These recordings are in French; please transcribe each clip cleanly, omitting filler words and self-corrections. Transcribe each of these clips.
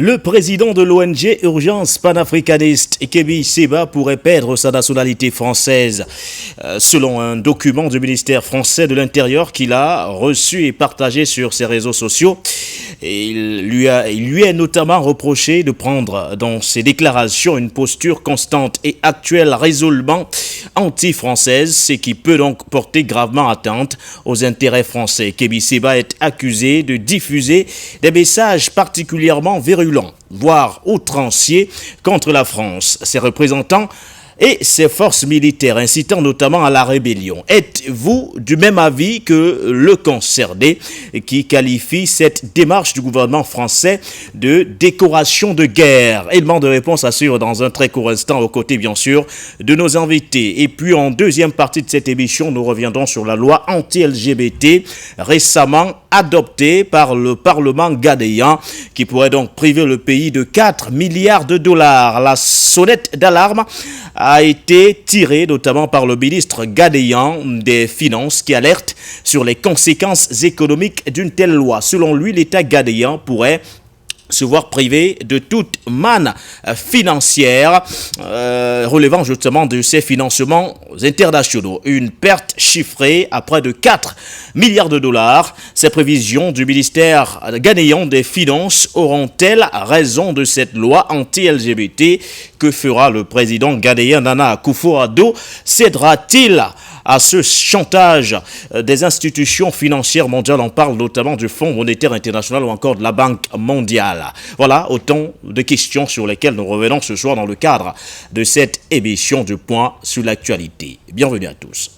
Le président de l'ONG Urgence panafricaniste, Kémi Séba, pourrait perdre sa nationalité française. Selon un document du ministère français de l'Intérieur qu'il a reçu et partagé sur ses réseaux sociaux, il lui est notamment reproché de prendre dans ses déclarations une posture constante et actuelle résolument anti-française, ce qui peut donc porter gravement atteinte aux intérêts français. Kémi Séba est accusé de diffuser des messages particulièrement virulents, voire outranciers, contre la France, ses représentants et ses forces militaires, incitant notamment à la rébellion. Êtes-vous du même avis que le concerné qui qualifie cette démarche du gouvernement français de décoration de guerre? Élément de réponse assure dans un très court instant, aux côtés bien sûr de nos invités. Et puis en deuxième partie de cette émission, nous reviendrons sur la loi anti-LGBT récemment adoptée par le Parlement ghanéen, qui pourrait donc priver le pays de 4 milliards de dollars. La sonnette d'alarme a été tirée notamment par le ministre ghanéen des Finances, qui alerte sur les conséquences économiques d'une telle loi. Selon lui, l'État ghanéen pourrait se voir privé de toute manne financière relevant justement de ses financements internationaux. Une perte chiffrée à près de 4 milliards de dollars. Ces prévisions du ministère ghanéen des Finances auront-elles raison de cette loi anti-LGBT? Que fera le président ghanéen Nana Akufo-Addo? Cédera-t-il à ce chantage des institutions financières mondiales? On parle notamment du Fonds monétaire international ou encore de la Banque mondiale. Voilà autant de questions sur lesquelles nous revenons ce soir dans le cadre de cette émission du Point sur l'actualité. Bienvenue à tous.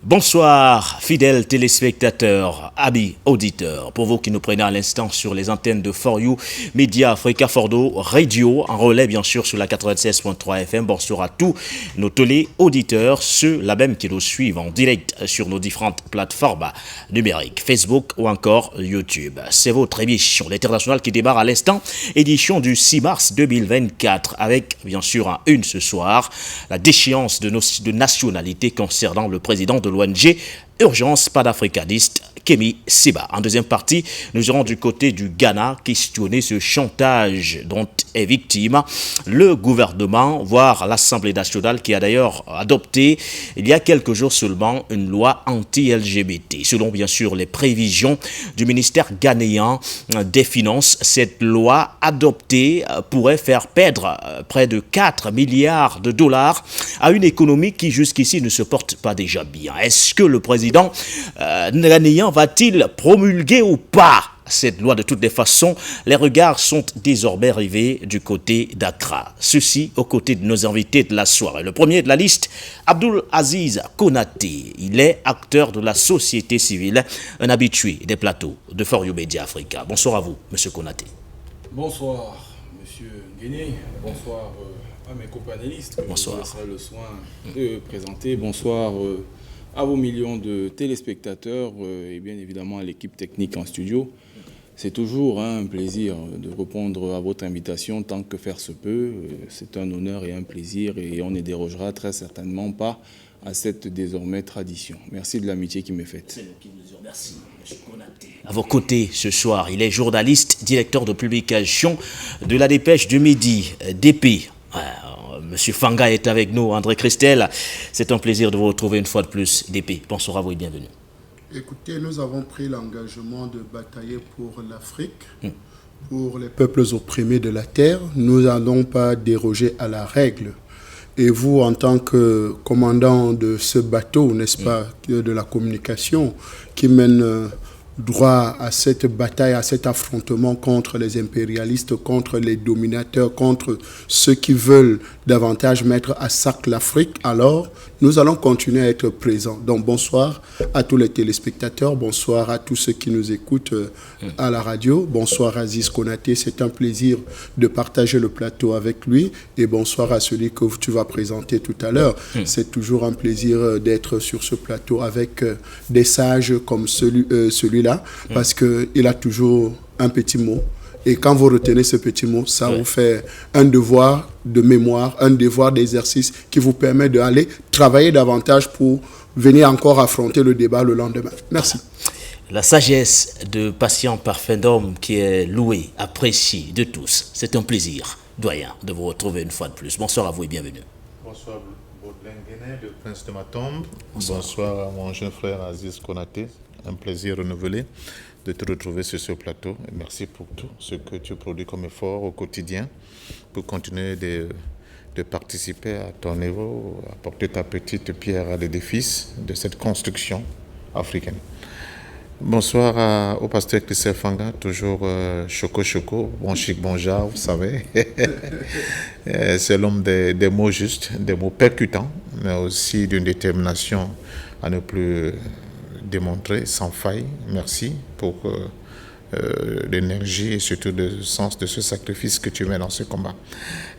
Bonsoir, fidèles téléspectateurs, amis auditeurs. Pour vous qui nous prenez à l'instant sur les antennes de For You, Média Africa Fordo Radio, en relais bien sûr sur la 96.3 FM. Bonsoir à tous nos télé-auditeurs, ceux-là même qui nous suivent en direct sur nos différentes plateformes numériques, Facebook ou encore YouTube. C'est votre émission, l'International, qui démarre à l'instant, édition du 6 mars 2024, avec bien sûr en une ce soir, la déchéance de nationalité concernant le président de l'ONG Urgence panafricaniste, Kémi Séba. En deuxième partie, nous aurons du côté du Ghana questionner ce chantage dont est victime le gouvernement, voire l'Assemblée nationale, qui a d'ailleurs adopté il y a quelques jours seulement une loi anti-LGBT. Selon bien sûr les prévisions du ministère ghanéen des Finances, cette loi adoptée pourrait faire perdre près de 4 milliards de dollars à une économie qui jusqu'ici ne se porte pas déjà bien. Est-ce que le président ghanéen va-t-il promulguer ou pas cette loi? De toutes les façons, les regards sont désormais rivés du côté d'Accra. Ceci aux côtés de nos invités de la soirée. Le premier de la liste, Abdul Aziz Konaté. Il est acteur de la société civile, un habitué des plateaux de For You Media Africa. Bonsoir à vous, Monsieur Konaté. Bonsoir, Monsieur Nguéné. Bonsoir à mes copanélistes. Bonsoir. Je vous le soin de présenter. Bonsoir à vos millions de téléspectateurs et bien évidemment à l'équipe technique en studio. C'est toujours un plaisir de répondre à votre invitation tant que faire se peut. C'est un honneur et un plaisir et on ne dérogera très certainement pas à cette désormais tradition. Merci de l'amitié qui m'est faite. C'est nous qui vous remercions, M. Konaté. À vos côtés ce soir, il est journaliste, directeur de publication de la Dépêche du Midi, DP. Monsieur Fanga est avec nous, André Christel. C'est un plaisir de vous retrouver une fois de plus, DP. Bonsoir à vous et bienvenue. Écoutez, nous avons pris l'engagement de batailler pour l'Afrique, pour les peuples opprimés de la terre. Nous n'allons pas déroger à la règle. Et vous, en tant que commandant de ce bateau, n'est-ce pas, de la communication, qui mène droit à cette bataille, à cet affrontement contre les impérialistes, contre les dominateurs, contre ceux qui veulent davantage mettre à sac l'Afrique, alors nous allons continuer à être présents. Donc bonsoir à tous les téléspectateurs, bonsoir à tous ceux qui nous écoutent à la radio, bonsoir à Aziz Konaté, c'est un plaisir de partager le plateau avec lui, et bonsoir à celui que tu vas présenter tout à l'heure. C'est toujours un plaisir d'être sur ce plateau avec des sages comme celui-là, parce qu'il a toujours un petit mot. Et quand vous retenez ce petit mot, ça vous fait un devoir de mémoire, un devoir d'exercice qui vous permet d'aller travailler davantage pour venir encore affronter le débat le lendemain. Merci. La sagesse de patient parfait d'homme qui est loué, apprécié de tous. C'est un plaisir, doyen, de vous retrouver une fois de plus. Bonsoir à vous et bienvenue. Bonsoir Baudelaire Guéné, le prince de Matombe. Bonsoir à mon jeune frère Aziz Konaté. Un plaisir renouvelé de te retrouver sur ce plateau. Et merci pour tout ce que tu produis comme effort au quotidien pour continuer de participer à ton niveau, apporter ta petite pierre à l'édifice de cette construction africaine. Bonsoir au pasteur Christophe Fanga, toujours choco, bon chic, bon genre, vous savez. C'est l'homme des mots justes, des mots percutants, mais aussi d'une détermination à ne plus démontrer sans faille. Merci pour l'énergie et surtout le sens de ce sacrifice que tu mets dans ce combat.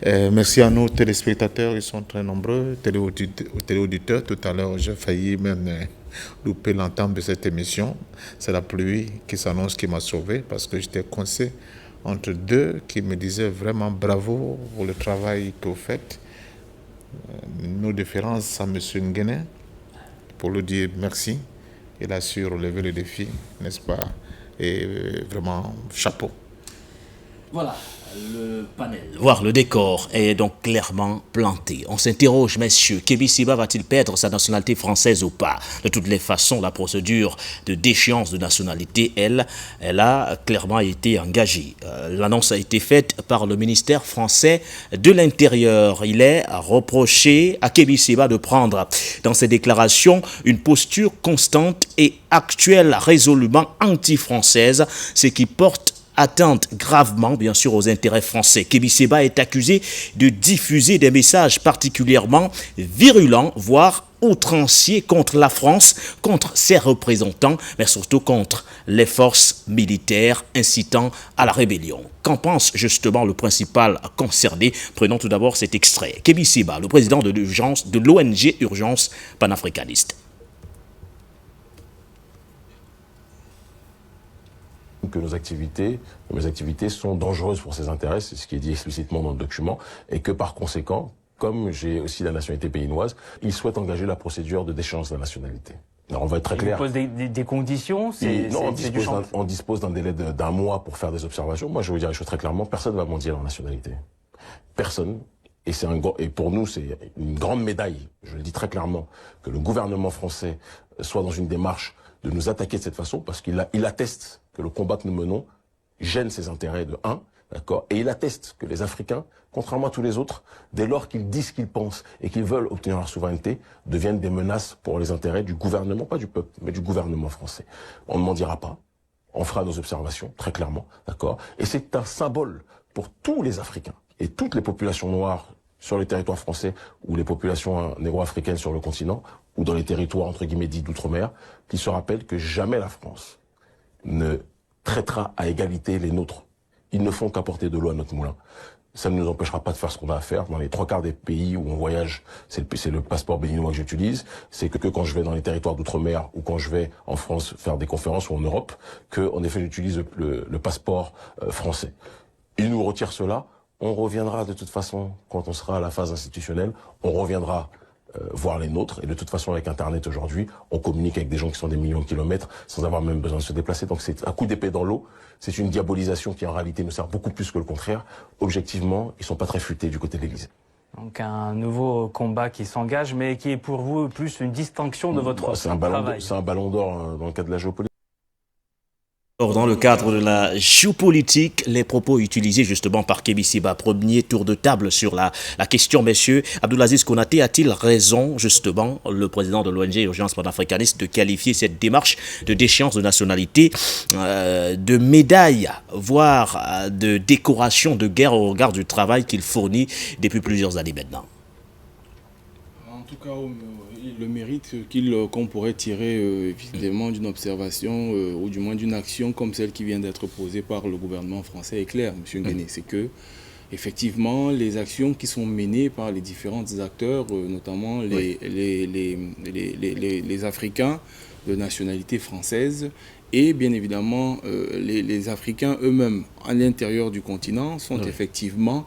Merci à nos téléspectateurs, ils sont très nombreux, téléauditeurs. Tout à l'heure, j'ai failli même louper l'entame de cette émission. C'est la pluie qui s'annonce qui m'a sauvé parce que j'étais coincé entre deux qui me disaient vraiment bravo pour le travail que vous faites. Nos déférences à M. Nguéné pour lui dire merci. Il a su relever le défi, n'est-ce pas? Et vraiment, chapeau. Voilà, le panel, voire le décor est donc clairement planté. On s'interroge, messieurs, Kébi Séba va-t-il perdre sa nationalité française ou pas? De toutes les façons, la procédure de déchéance de nationalité, elle a clairement été engagée. L'annonce a été faite par le ministère français de l'Intérieur. Il est reproché à Kébi Séba de prendre dans ses déclarations une posture constante et actuelle, résolument anti-française, ce qui porte atteinte gravement, bien sûr, aux intérêts français. Kébi Séba est accusé de diffuser des messages particulièrement virulents, voire outranciers contre la France, contre ses représentants, mais surtout contre les forces militaires incitant à la rébellion. Qu'en pense justement le principal concerné? Prenons tout d'abord cet extrait. Kébi Séba, le président de l'ONG Urgence panafricaniste. Que mes activités sont dangereuses pour ses intérêts, c'est ce qui est dit explicitement dans le document, et que par conséquent, comme j'ai aussi la nationalité béninoise, il souhaite engager la procédure de déchéance de la nationalité. Alors on va être très clair. Il pose des conditions, on dispose d'un délai d'un mois pour faire des observations. Moi je vais vous dire les choses très clairement, personne ne va mendier leur nationalité. Personne. Et pour nous, c'est une grande médaille, je le dis très clairement, que le gouvernement français soit dans une démarche de nous attaquer de cette façon, parce qu'il atteste que le combat que nous menons gêne ses intérêts de 1, d'accord, et il atteste que les Africains, contrairement à tous les autres, dès lors qu'ils disent ce qu'ils pensent et qu'ils veulent obtenir leur souveraineté, deviennent des menaces pour les intérêts du gouvernement, pas du peuple, mais du gouvernement français. On ne m'en dira pas, on fera nos observations, très clairement, d'accord, et c'est un symbole pour tous les Africains et toutes les populations noires sur le territoire français ou les populations négro-africaines sur le continent, ou dans les territoires, entre guillemets, dits d'outre-mer, qui se rappellent que jamais la France ne traitera à égalité les nôtres. Ils ne font qu'apporter de l'eau à notre moulin. Ça ne nous empêchera pas de faire ce qu'on a à faire. Dans les 3/4 des pays où on voyage, c'est le passeport béninois que j'utilise. C'est que quand je vais dans les territoires d'outre-mer ou quand je vais en France faire des conférences ou en Europe, que en effet j'utilise le passeport français. Ils nous retirent cela. On reviendra de toute façon, quand on sera à la phase institutionnelle, on reviendra voir les nôtres. Et de toute façon, avec Internet aujourd'hui, on communique avec des gens qui sont des millions de kilomètres sans avoir même besoin de se déplacer. Donc c'est un coup d'épée dans l'eau. C'est une diabolisation qui en réalité nous sert beaucoup plus que le contraire. Objectivement, ils sont pas très futés du côté de l'Élysée. Donc un nouveau combat qui s'engage, mais qui est pour vous plus une distinction de votre travail. C'est un ballon d'or dans le cadre de la géopolitique. Or, dans le cadre de la géopolitique, les propos utilisés justement par Kébi Séba, premier tour de table sur la question, messieurs, Abdoulaziz Konaté a-t-il raison, justement, le président de l'ONG Urgence panafricaniste, de qualifier cette démarche de déchéance de nationalité, de médaille, voire de décoration de guerre au regard du travail qu'il fournit depuis plusieurs années maintenant? En tout cas, le mérite qu'on pourrait tirer évidemment d'une observation ou du moins d'une action comme celle qui vient d'être posée par le gouvernement français est clair, M. Nguéné. C'est que, effectivement, les actions qui sont menées par les différents acteurs, notamment les Africains de nationalité française, Et bien évidemment, les Africains eux-mêmes, à l'intérieur du continent, sont effectivement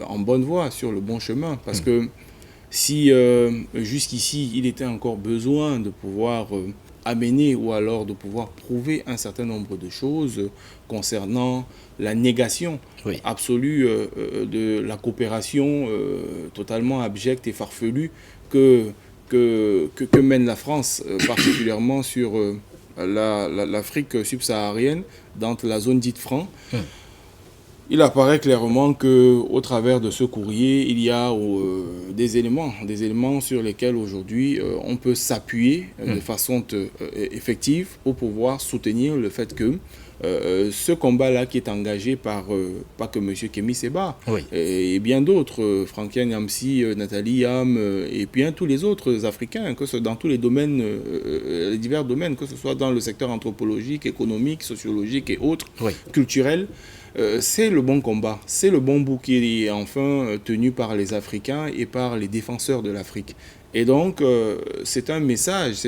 en bonne voie, sur le bon chemin. Parce que si jusqu'ici, il était encore besoin de pouvoir amener ou alors de pouvoir prouver un certain nombre de choses concernant la négation absolue de la coopération totalement abjecte et farfelue que mène la France, particulièrement sur l'Afrique subsaharienne, dans la zone dite franc. Il apparaît clairement qu'au travers de ce courrier, il y a des éléments sur lesquels aujourd'hui on peut s'appuyer de façon effective pour pouvoir soutenir le fait que ce combat-là qui est engagé par, pas que M. Kémy Séba, et bien d'autres, Franklin Yamsi, Nathalie Yam, et bien tous les autres Africains, que ce soit dans tous les domaines, les divers domaines, que ce soit dans le secteur anthropologique, économique, sociologique et autres, culturel. C'est le bon combat, c'est le bon bout qui est enfin tenu par les Africains et par les défenseur de l'Afrique. Et donc, c'est un message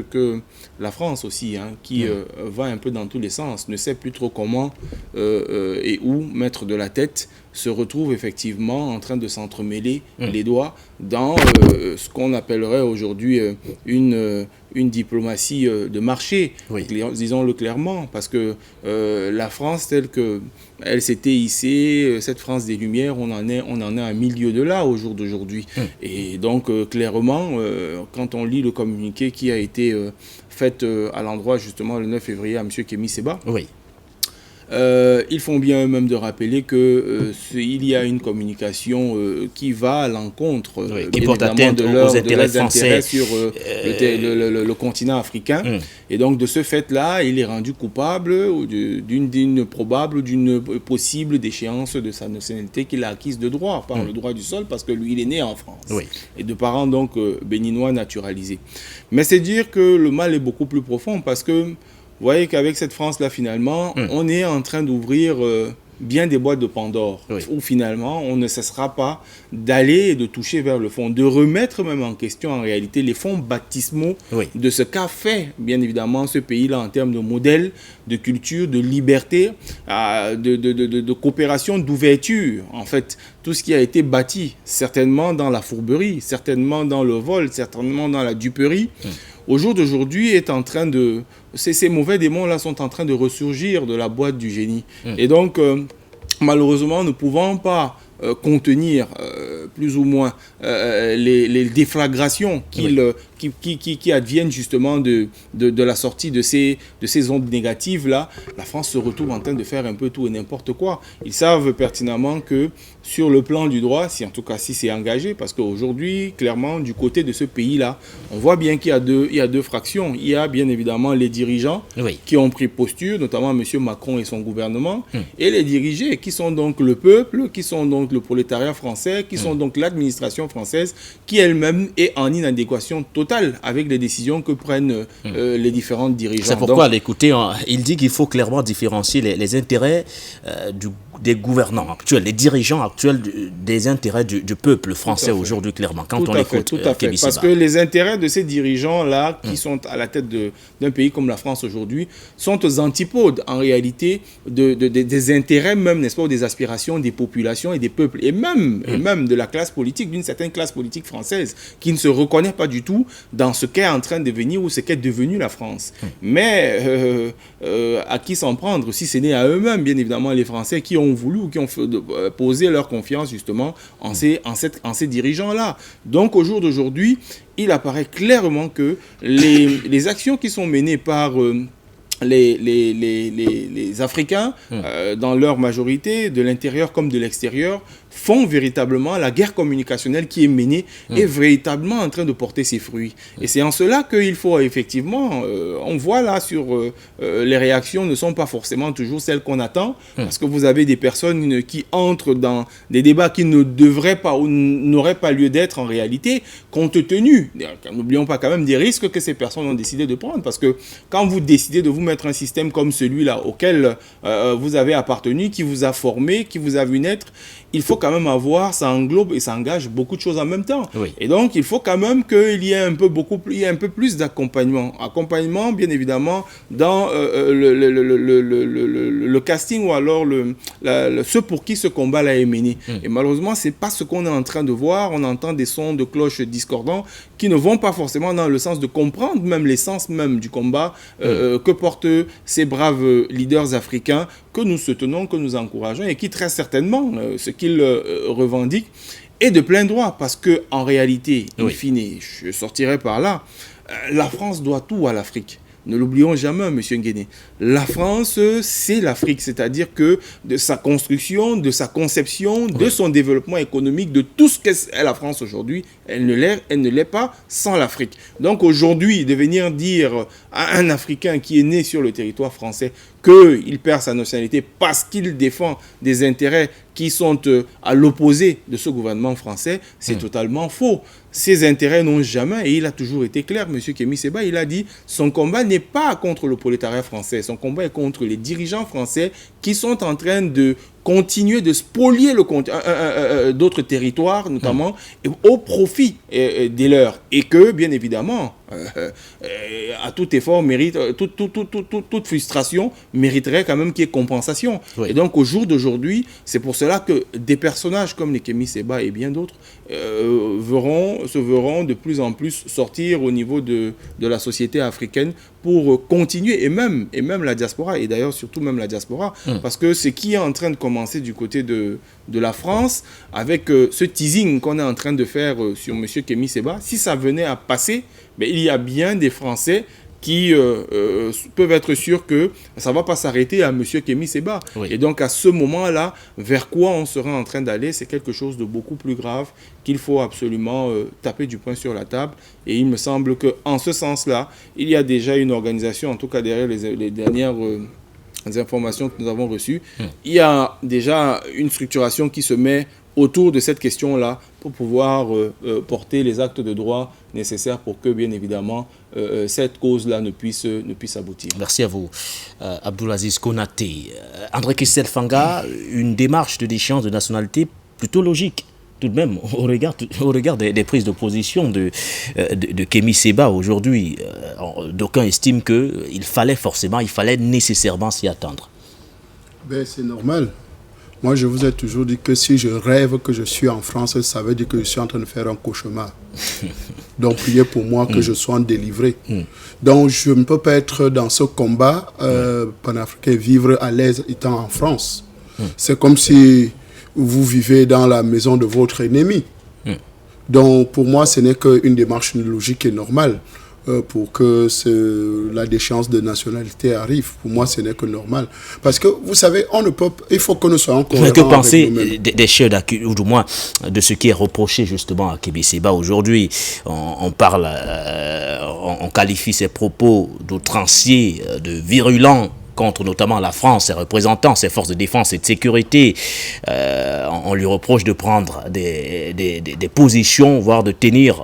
que la France aussi, qui va un peu dans tous les sens, ne sait plus trop comment et où mettre de la tête, se retrouve effectivement en train de s'entremêler les doigts dans ce qu'on appellerait aujourd'hui une diplomatie de marché, disons-le clairement, parce que la France telle qu'elle s'était hissée, cette France des Lumières, on en est à un milieu de là au jour d'aujourd'hui. Et donc, clairement, quand on lit le communiqué qui a été fait à l'endroit, justement, le 9 février à M. Kémy Séba, ils font bien eux-mêmes de rappeler qu'il y a une communication qui va à l'encontre qui porte atteinte aux intérêts français sur le continent africain. Et donc, de ce fait-là, il est rendu coupable d'une probable ou d'une possible déchéance de sa nationalité qu'il a acquise de droit, par le droit du sol, parce que lui, il est né en France. Et de parents, donc, béninois naturalisés. Mais c'est dire que le mal est beaucoup plus profond, parce que vous voyez qu'avec cette France-là, finalement, on est en train d'ouvrir bien des boîtes de Pandore, où finalement, on ne cessera pas d'aller et de toucher vers le fond, de remettre même en question, en réalité, les fonds baptismaux de ce qu'a fait, bien évidemment, ce pays-là en termes de modèle, de culture, de liberté, de coopération, d'ouverture. En fait, tout ce qui a été bâti, certainement dans la fourberie, certainement dans le vol, certainement dans la duperie, au jour d'aujourd'hui, est en train de... Ces mauvais démons-là sont en train de ressurgir de la boîte du génie. Et donc, malheureusement, ne pouvant pas contenir plus ou moins les déflagrations qui adviennent justement de la sortie de ces ondes négatives-là, la France se retrouve en train de faire un peu tout et n'importe quoi. Ils savent pertinemment que sur le plan du droit, en tout cas si c'est engagé, parce qu'aujourd'hui, clairement, du côté de ce pays-là, on voit bien qu'il y a deux fractions. Il y a bien évidemment les dirigeants qui ont pris posture, notamment M. Macron et son gouvernement, et les dirigés qui sont donc le peuple, qui sont donc le prolétariat français, qui sont donc l'administration française, qui elle-même est en inadéquation totale avec les décisions que prennent les différents dirigeants. C'est pourquoi, l'écouter, il dit qu'il faut clairement différencier les intérêts des gouvernants actuels, les dirigeants actuels des intérêts du peuple français aujourd'hui, clairement, quand on écoute Kémy Séba. Parce que les intérêts de ces dirigeants-là, qui sont à la tête d'un pays comme la France aujourd'hui, sont aux antipodes, en réalité, des intérêts même, n'est-ce pas, ou des aspirations des populations et des peuples, et même de la classe politique, d'une certaine classe politique française, qui ne se reconnaît pas du tout dans ce qu'est en train de devenir ou ce qu'est devenue la France. Mais à qui s'en prendre, si ce n'est à eux-mêmes, bien évidemment, les Français qui ont voulu ou qui ont posé leur confiance justement en ces dirigeants-là. Donc au jour d'aujourd'hui, il apparaît clairement que les actions qui sont menées par les Africains, dans leur majorité, de l'intérieur comme de l'extérieur, font véritablement la guerre communicationnelle qui est menée est véritablement en train de porter ses fruits. Et c'est en cela qu'il faut effectivement, on voit là sur les réactions ne sont pas forcément toujours celles qu'on attend, parce que vous avez des personnes qui entrent dans des débats qui ne devraient pas ou n'auraient pas lieu d'être en réalité, compte tenu, n'oublions pas quand même des risques que ces personnes ont décidé de prendre, parce que quand vous décidez de vous mettre un système comme celui-là auquel vous avez appartenu, qui vous a formé, qui vous a vu naître, il faut quand même avoir, ça englobe et ça engage beaucoup de choses en même temps. Oui. Et donc, il faut quand même qu'il y ait un peu plus d'accompagnement. Accompagnement, bien évidemment, dans le casting ou alors ce pour qui ce combat-là est mené. Et malheureusement, c'est pas ce qu'on est en train de voir. On entend des sons de cloches discordants qui ne vont pas forcément dans le sens de comprendre même l'essence même du combat que portent ces braves leaders africains que nous soutenons, que nous encourageons et qui très certainement, ce qu'ils revendiquent, est de plein droit parce que en réalité, in fine, je sortirai par là, la France doit tout à l'Afrique. Ne l'oublions jamais, M. Nguéné. La France, c'est l'Afrique, c'est-à-dire que de sa construction, de sa conception, de son développement économique, de tout ce qu'est la France aujourd'hui, elle ne l'est pas sans l'Afrique. Donc aujourd'hui, de venir dire à un Africain qui est né sur le territoire français qu'il perd sa nationalité parce qu'il défend des intérêts qui sont à l'opposé de ce gouvernement français, c'est totalement faux. Ses intérêts n'ont jamais, et il a toujours été clair, M. Kémy Séba, il a dit son combat n'est pas contre le prolétariat français, son combat est contre les dirigeants français qui sont en train de continuer de spolier d'autres territoires, notamment, au profit des leurs. Et que, bien évidemment, à tout effort, toute frustration mériterait quand même qu'il y ait compensation. Oui. Et donc, au jour d'aujourd'hui, c'est pour cela que des personnages comme les Kémy Séba et bien d'autres se verront de plus en plus sortir au niveau de la société africaine pour continuer, et même la diaspora, et d'ailleurs surtout même la diaspora, parce que ce qui est en train de commencer du côté de la France, avec ce teasing qu'on est en train de faire sur M. Kémy Séba, si ça venait à passer, mais il y a bien des Français qui peuvent être sûrs que ça ne va pas s'arrêter à M. Kémy Séba. Oui. Et donc, à ce moment-là, vers quoi on sera en train d'aller, c'est quelque chose de beaucoup plus grave qu'il faut absolument taper du poing sur la table. Et il me semble qu'en ce sens-là, il y a déjà une organisation, en tout cas derrière les dernières informations que nous avons reçues, il y a déjà une structuration qui se met autour de cette question-là pour pouvoir porter les actes de droit nécessaires pour que, bien évidemment, cette cause-là ne puisse aboutir. Merci à vous, Abdoulaziz Konaté. André Christelle Fanga, une démarche de déchéance de nationalité plutôt logique, tout de même, au regard des prises de position de Kémy Séba aujourd'hui. D'aucuns estiment qu'il fallait nécessairement s'y attendre. Ben, c'est normal. Moi, je vous ai toujours dit que si je rêve que je suis en France, ça veut dire que je suis en train de faire un cauchemar. Donc, priez pour moi que je sois délivré. Donc, je ne peux pas être dans ce combat panafricain, vivre à l'aise étant en France. C'est comme si vous vivez dans la maison de votre ennemi. Donc, pour moi, ce n'est qu'une démarche logique et normale. Pour que la déchéance de nationalité arrive. Pour moi, ce n'est que normal. Parce que, vous savez, il faut que nous soyons cohérents. Que penser des chefs d'accusation, ou du moins de ce qui est reproché justement à Kémy Séba aujourd'hui? On parle, on qualifie ses propos d'outranciers, de virulents, contre notamment la France, ses représentants, ses forces de défense et de sécurité. On lui reproche de prendre des positions, voire de tenir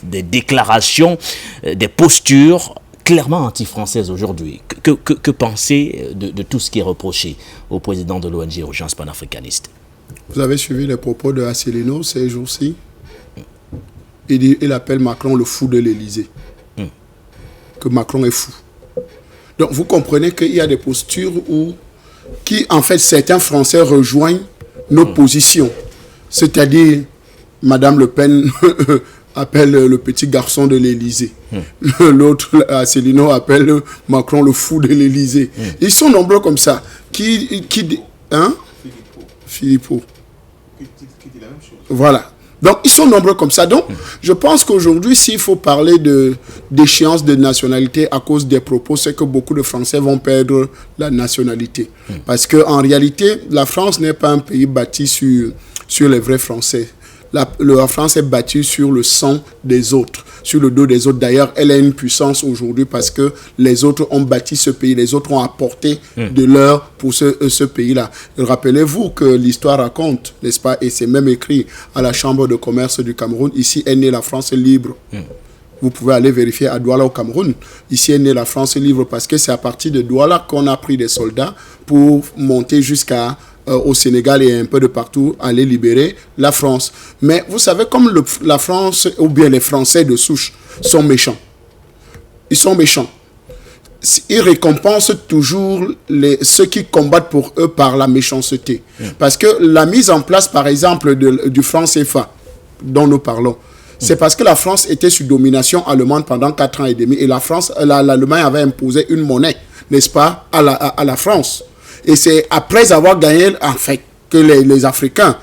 des déclarations, des postures clairement anti-françaises aujourd'hui. Que penser de tout ce qui est reproché au président de l'ONG Urgence Panafricaniste? Vous avez suivi les propos de Asselineau ces jours-ci? Il appelle Macron le fou de l'Élysée. Que Macron est fou. Donc, vous comprenez qu'il y a des postures qui, en fait, certains Français rejoignent nos positions. C'est-à-dire, Madame Le Pen appelle le petit garçon de l'Élysée. L'autre, Asselineau, appelle Macron le fou de l'Élysée. Ils sont nombreux comme ça. Philippot. Voilà. Donc, ils sont nombreux comme ça. Donc, je pense qu'aujourd'hui, s'il faut parler d'échéance de nationalité à cause des propos, c'est que beaucoup de Français vont perdre la nationalité. Parce qu'en réalité, la France n'est pas un pays bâti sur les vrais Français. La France est bâtie sur le sang des autres, sur le dos des autres. D'ailleurs, elle a une puissance aujourd'hui parce que les autres ont bâti ce pays, les autres ont apporté de leur pour ce pays-là. Rappelez-vous que l'histoire raconte, n'est-ce pas, et c'est même écrit à la Chambre de commerce du Cameroun, ici est née la France libre. Vous pouvez aller vérifier à Douala au Cameroun. Ici est née la France libre parce que c'est à partir de Douala qu'on a pris des soldats pour monter jusqu'à au Sénégal et un peu de partout, aller libérer la France. Mais vous savez, comme la France, ou bien les Français de souche, sont méchants. Ils sont méchants. Ils récompensent toujours ceux qui combattent pour eux par la méchanceté. Parce que la mise en place, par exemple, du franc CFA, dont nous parlons, c'est parce que la France était sous domination allemande pendant 4 ans et demi et l'Allemagne avait imposé une monnaie, n'est-ce pas, à la France. Et c'est après avoir gagné, en fait, que les Africains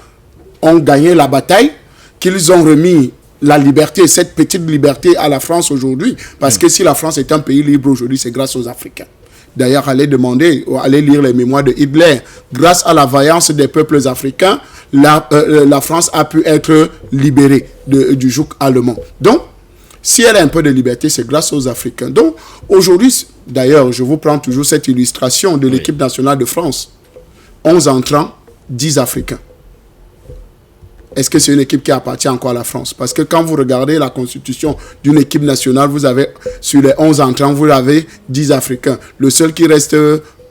ont gagné la bataille, qu'ils ont remis la liberté, cette petite liberté à la France aujourd'hui. Parce que si la France est un pays libre aujourd'hui, c'est grâce aux Africains. D'ailleurs, allez lire les mémoires de Hitler. Grâce à la vaillance des peuples africains, la France a pu être libérée du joug allemand. Donc, si elle a un peu de liberté, c'est grâce aux Africains. Donc, aujourd'hui, d'ailleurs, je vous prends toujours cette illustration de l'équipe nationale de France. 11 entrants, 10 Africains. Est-ce que c'est une équipe qui appartient encore à la France? Parce que quand vous regardez la constitution d'une équipe nationale, vous avez, sur les 11 entrants, vous avez 10 Africains. Le seul qui reste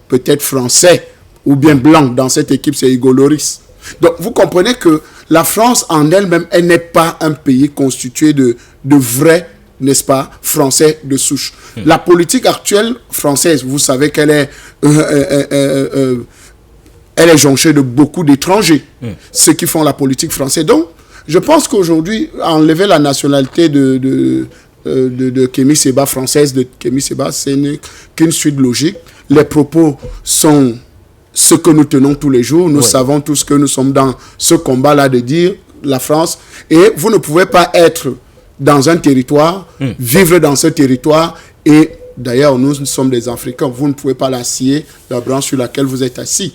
peut-être français ou bien blanc dans cette équipe, c'est Hugo Lloris. Donc, vous comprenez que la France en elle-même, elle n'est pas un pays constitué de vrais, n'est-ce pas, Français de souche. La politique actuelle française, vous savez qu'elle est... elle est jonchée de beaucoup d'étrangers, ceux qui font la politique française. Donc, je pense qu'aujourd'hui, enlever la nationalité de Kémy Séba, française de Kémy Séba, c'est qu'une suite logique. Les propos sont ce que nous tenons tous les jours. Nous savons tous que nous sommes dans ce combat-là de dire la France. Et vous ne pouvez pas être dans un territoire, vivre dans ce territoire. Et d'ailleurs, nous sommes des Africains. Vous ne pouvez pas la scier, la branche sur laquelle vous êtes assis.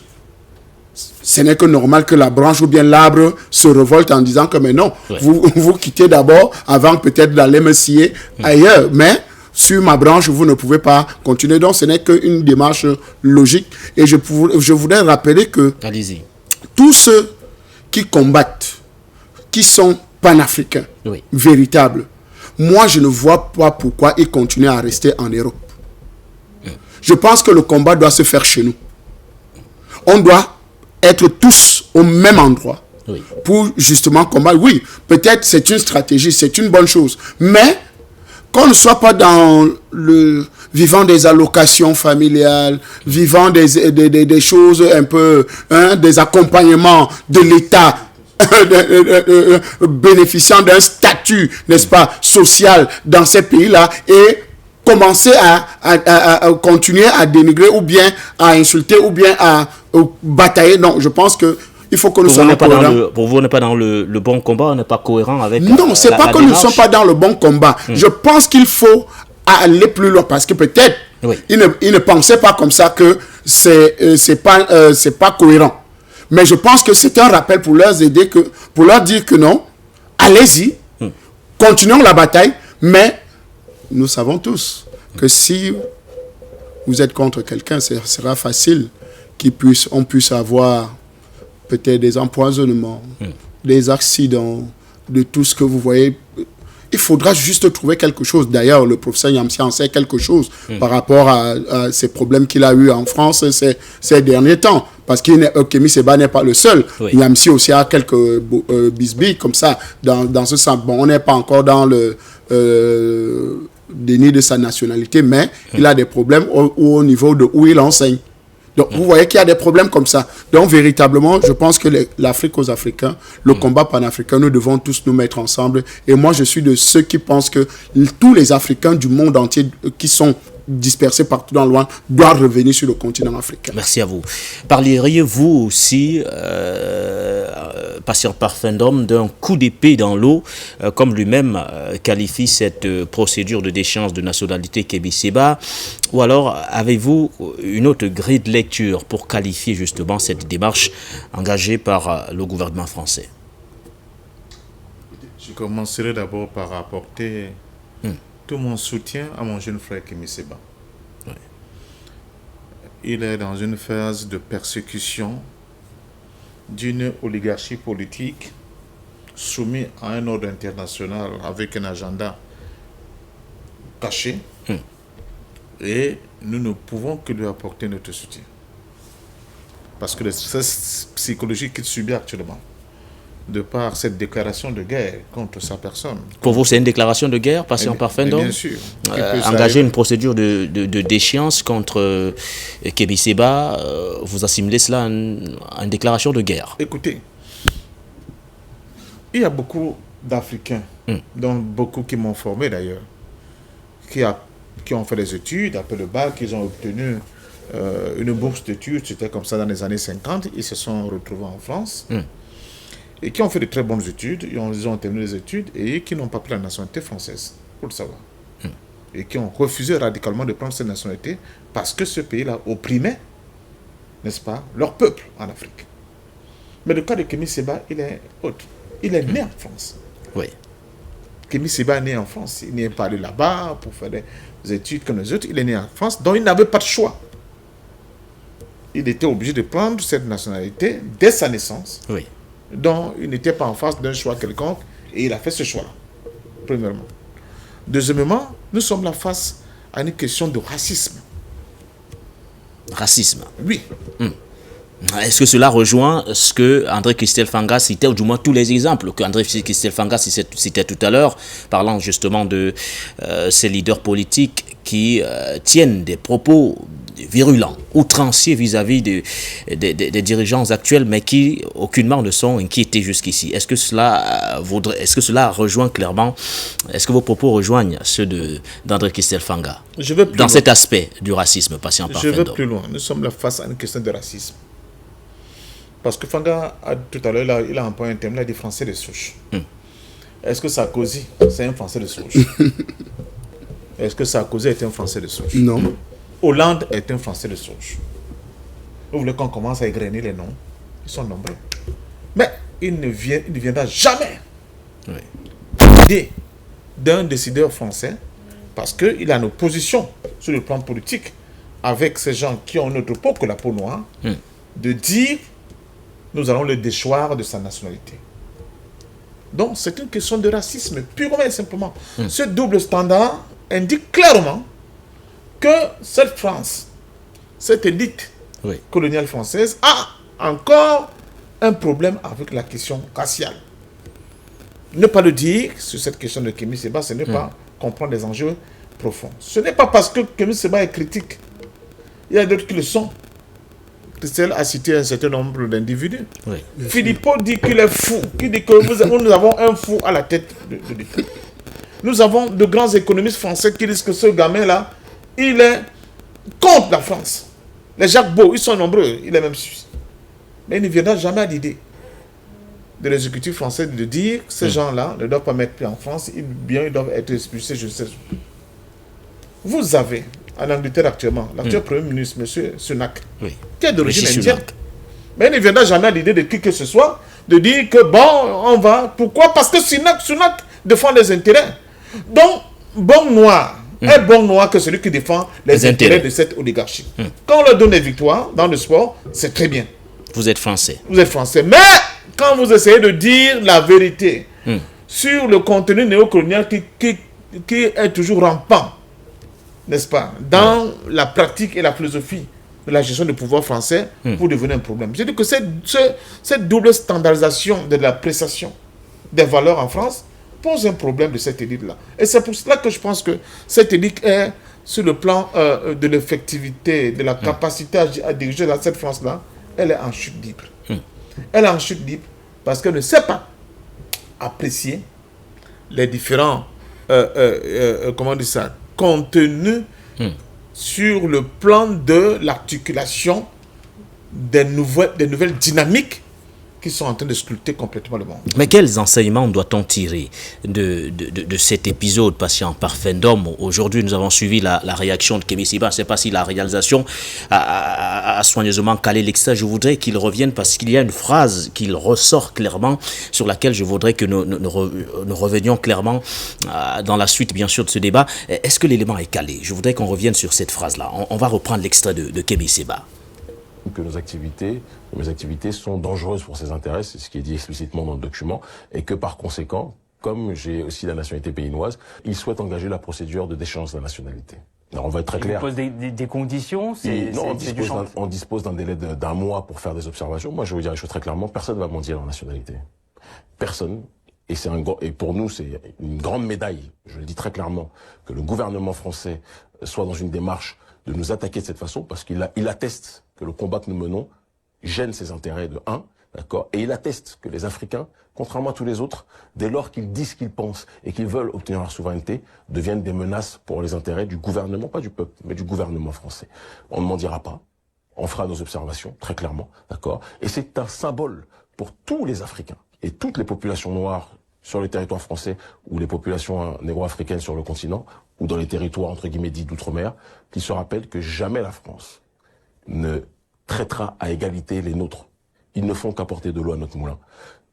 Ce n'est que normal que la branche ou bien l'arbre se révolte en disant que mais non, vous quittez d'abord avant peut-être d'aller me scier ailleurs. Mais sur ma branche, vous ne pouvez pas continuer. Donc ce n'est qu'une démarche logique. Et je voudrais rappeler que tous ceux qui combattent, qui sont panafricains, véritables, moi je ne vois pas pourquoi ils continuent à rester en Europe. Je pense que le combat doit se faire chez nous. On doit être tous au même endroit pour justement combattre. Oui, peut-être c'est une stratégie, c'est une bonne chose, mais qu'on ne soit pas dans le vivant des allocations familiales, vivant des choses un peu, des accompagnements de l'État, bénéficiant d'un statut, n'est-ce pas, social dans ces pays-là, et commencer à continuer à dénigrer ou bien à insulter ou bien à batailler. Non, je pense que il faut que nous soyons cohérents. Pour vous, on n'est pas dans le bon combat, on n'est pas cohérent avec non, c'est pas que nous ne sommes pas dans le bon combat. Je pense qu'il faut aller plus loin parce que peut-être ils ne pensaient pas comme ça que c'est pas cohérent. Mais je pense que c'est un rappel pour leur aider, pour leur dire que non, allez-y, continuons la bataille, mais nous savons tous que si vous êtes contre quelqu'un, ce sera facile qu'on puisse avoir peut-être des empoisonnements, des accidents, de tout ce que vous voyez. Il faudra juste trouver quelque chose. D'ailleurs, le professeur Yamsi en sait quelque chose par rapport à ces problèmes qu'il a eu en France ces derniers temps. Parce que Kémy Séba n'est pas le seul. Yamsi aussi a quelques bisbilles comme ça, dans ce sens. Bon, on n'est pas encore dans le déni de sa nationalité, mais il a des problèmes au niveau de où il enseigne. Donc, vous voyez qu'il y a des problèmes comme ça. Donc, véritablement, je pense que l'Afrique aux Africains, le combat panafricain, nous devons tous nous mettre ensemble. Et moi, je suis de ceux qui pensent que tous les Africains du monde entier qui sont dispersés partout dans le monde doivent revenir sur le continent africain. Merci à vous. Parleriez-vous aussi, patient parfendum, d'un coup d'épée dans l'eau, comme lui-même qualifie cette procédure de déchéance de nationalité Kémy Séba, ou alors avez-vous une autre grille de lecture pour qualifier justement cette démarche engagée par le gouvernement français? Je commencerai d'abord par apporter tout mon soutien à mon jeune frère Kémy Séba. Il est dans une phase de persécution d'une oligarchie politique soumise à un ordre international avec un agenda caché. Et nous ne pouvons que lui apporter notre soutien. parce que le stress psychologique qu'il subit actuellement, de par cette déclaration de guerre contre sa personne. Pour vous, c'est une déclaration de guerre passée en parfendum? Bien sûr. Engager une procédure de déchéance contre Kémy Séba, vous assimilez cela à une déclaration de guerre? Écoutez, il y a beaucoup d'Africains, dont beaucoup qui m'ont formé d'ailleurs, qui ont fait des études, après le bac, ils ont obtenu une bourse d'études, c'était comme ça dans les années 50, ils se sont retrouvés en France, et qui ont fait de très bonnes études, ils ont terminé les études, et qui n'ont pas pris la nationalité française, pour le savoir. Et qui ont refusé radicalement de prendre cette nationalité, parce que ce pays-là opprimait, n'est-ce pas, leur peuple en Afrique. Mais le cas de Kémy Séba, il est autre. Il est né en France. Oui. Kémy Séba est né en France. Il n'est pas allé là-bas pour faire des études comme les autres. Il est né en France, donc il n'avait pas de choix. Il était obligé de prendre cette nationalité dès sa naissance. Oui. Donc il n'était pas en face d'un choix quelconque et il a fait ce choix-là, premièrement. Deuxièmement, nous sommes là face à une question de racisme. Racisme. Oui. Est-ce que cela rejoint ce que André Christelle Fanga citait, ou du moins tous les exemples que André Christelle Fanga citait tout à l'heure, parlant justement de ces leaders politiques qui tiennent des propos virulents, outranciers vis-à-vis des dirigeants actuels, mais qui aucunement ne sont inquiétés jusqu'ici? Est-ce que cela rejoint clairement, est-ce que vos propos rejoignent ceux d'André Christelle Fanga dans cet aspect du racisme passé en parfendum? Je vais plus loin. Nous sommes là face à une question de racisme. Parce que Fanga, tout à l'heure, il a employé un terme, il a dit français de souche. Est-ce que Sarkozy, c'est un français de souche? Est-ce que Sarkozy est un français de souche? Non. Hollande est un français de souche. Vous voulez qu'on commence à égrener les noms? Ils sont nombreux. Mais il ne viendra jamais l'idée d'un décideur français, parce qu'il a une opposition sur le plan politique avec ces gens qui ont notre peau que la peau noire, de dire nous allons le déchoir de sa nationalité. Donc c'est une question de racisme, purement et simplement. Ce double standard indique clairement que cette France, cette élite coloniale française a encore un problème avec la question raciale. Ne pas le dire sur cette question de Kémy Séba, ce n'est pas comprendre les enjeux profonds. Ce n'est pas parce que Kémy Séba est critique. Il y a d'autres qui le sont. Christelle a cité un certain nombre d'individus. Philippot dit qu'il est fou, qui dit que nous avons un fou à la tête de l'État. Nous avons de grands économistes français qui disent que ce gamin-là, il est contre la France. Les Jacques Beau, ils sont nombreux, il est même suisse. Mais il ne viendra jamais à l'idée de l'exécutif français de dire que ces gens-là ne doivent pas mettre pied en France, ils doivent être expulsés, je sais. Vous avez, en Angleterre actuellement, l'actuel Premier ministre, M. Sunak, qui est d'origine indienne. Mais il ne viendra jamais à l'idée de qui que ce soit, de dire que bon, on va. Pourquoi? Parce que Sunak défend les intérêts. Donc, bon noir est bon noir que celui qui défend les intérêts de cette oligarchie. Quand on leur donne des victoires dans le sport, c'est très bien. Vous êtes français. Vous êtes français. Mais quand vous essayez de dire la vérité sur le contenu néocolonial qui est toujours rampant, n'est-ce pas, dans la pratique et la philosophie de la gestion du pouvoir français, pour devenir un problème. Je dis que cette double standardisation de l'appréciation des valeurs en France pose un problème de cette élite-là. Et c'est pour cela que je pense que cette élite est, sur le plan de l'effectivité, de la capacité à diriger cette France-là, elle est en chute libre. Elle est en chute libre parce qu'elle ne sait pas apprécier les différents comment dire ça, contenus sur le plan de l'articulation des nouvelles dynamiques qui sont en train de sculpter complètement le monde. Mais quels enseignements doit-on tirer de cet épisode passé en parfendum? Aujourd'hui, nous avons suivi la réaction de Kémy Séba. Je ne sais pas si la réalisation a soigneusement calé l'extrait. Je voudrais qu'il revienne parce qu'il y a une phrase qu'il ressort clairement, sur laquelle je voudrais que nous revenions clairement dans la suite, bien sûr, de ce débat. Est-ce que l'élément est calé? Je voudrais qu'on revienne sur cette phrase-là. On va reprendre l'extrait de Kémy Séba. Que mes activités sont dangereuses pour ses intérêts, c'est ce qui est dit explicitement dans le document, et que par conséquent, comme j'ai aussi la nationalité béninoise, il souhaite engager la procédure de déchéance de la nationalité. Alors, on va être très Il vous clair. pose des conditions, On dispose d'un délai d'un mois pour faire des observations. Moi, je vais vous dire les choses très clairement. Personne ne va mendier leur nationalité. Personne. Et pour nous, c'est une grande médaille, je le dis très clairement, que le gouvernement français soit dans une démarche de nous attaquer de cette façon, parce qu'il atteste que le combat que nous menons gêne ses intérêts de 1, d'accord, et il atteste que les Africains, contrairement à tous les autres, dès lors qu'ils disent ce qu'ils pensent et qu'ils veulent obtenir leur souveraineté, deviennent des menaces pour les intérêts du gouvernement, pas du peuple, mais du gouvernement français. On ne mendira pas, on fera nos observations, très clairement, d'accord, et c'est un symbole pour tous les Africains et toutes les populations noires sur le territoire français ou les populations négro-africaines sur le continent ou dans les territoires entre guillemets dits d'outre-mer, qui se rappellent que jamais la France ne traitera à égalité les nôtres. Ils ne font qu'apporter de l'eau à notre moulin.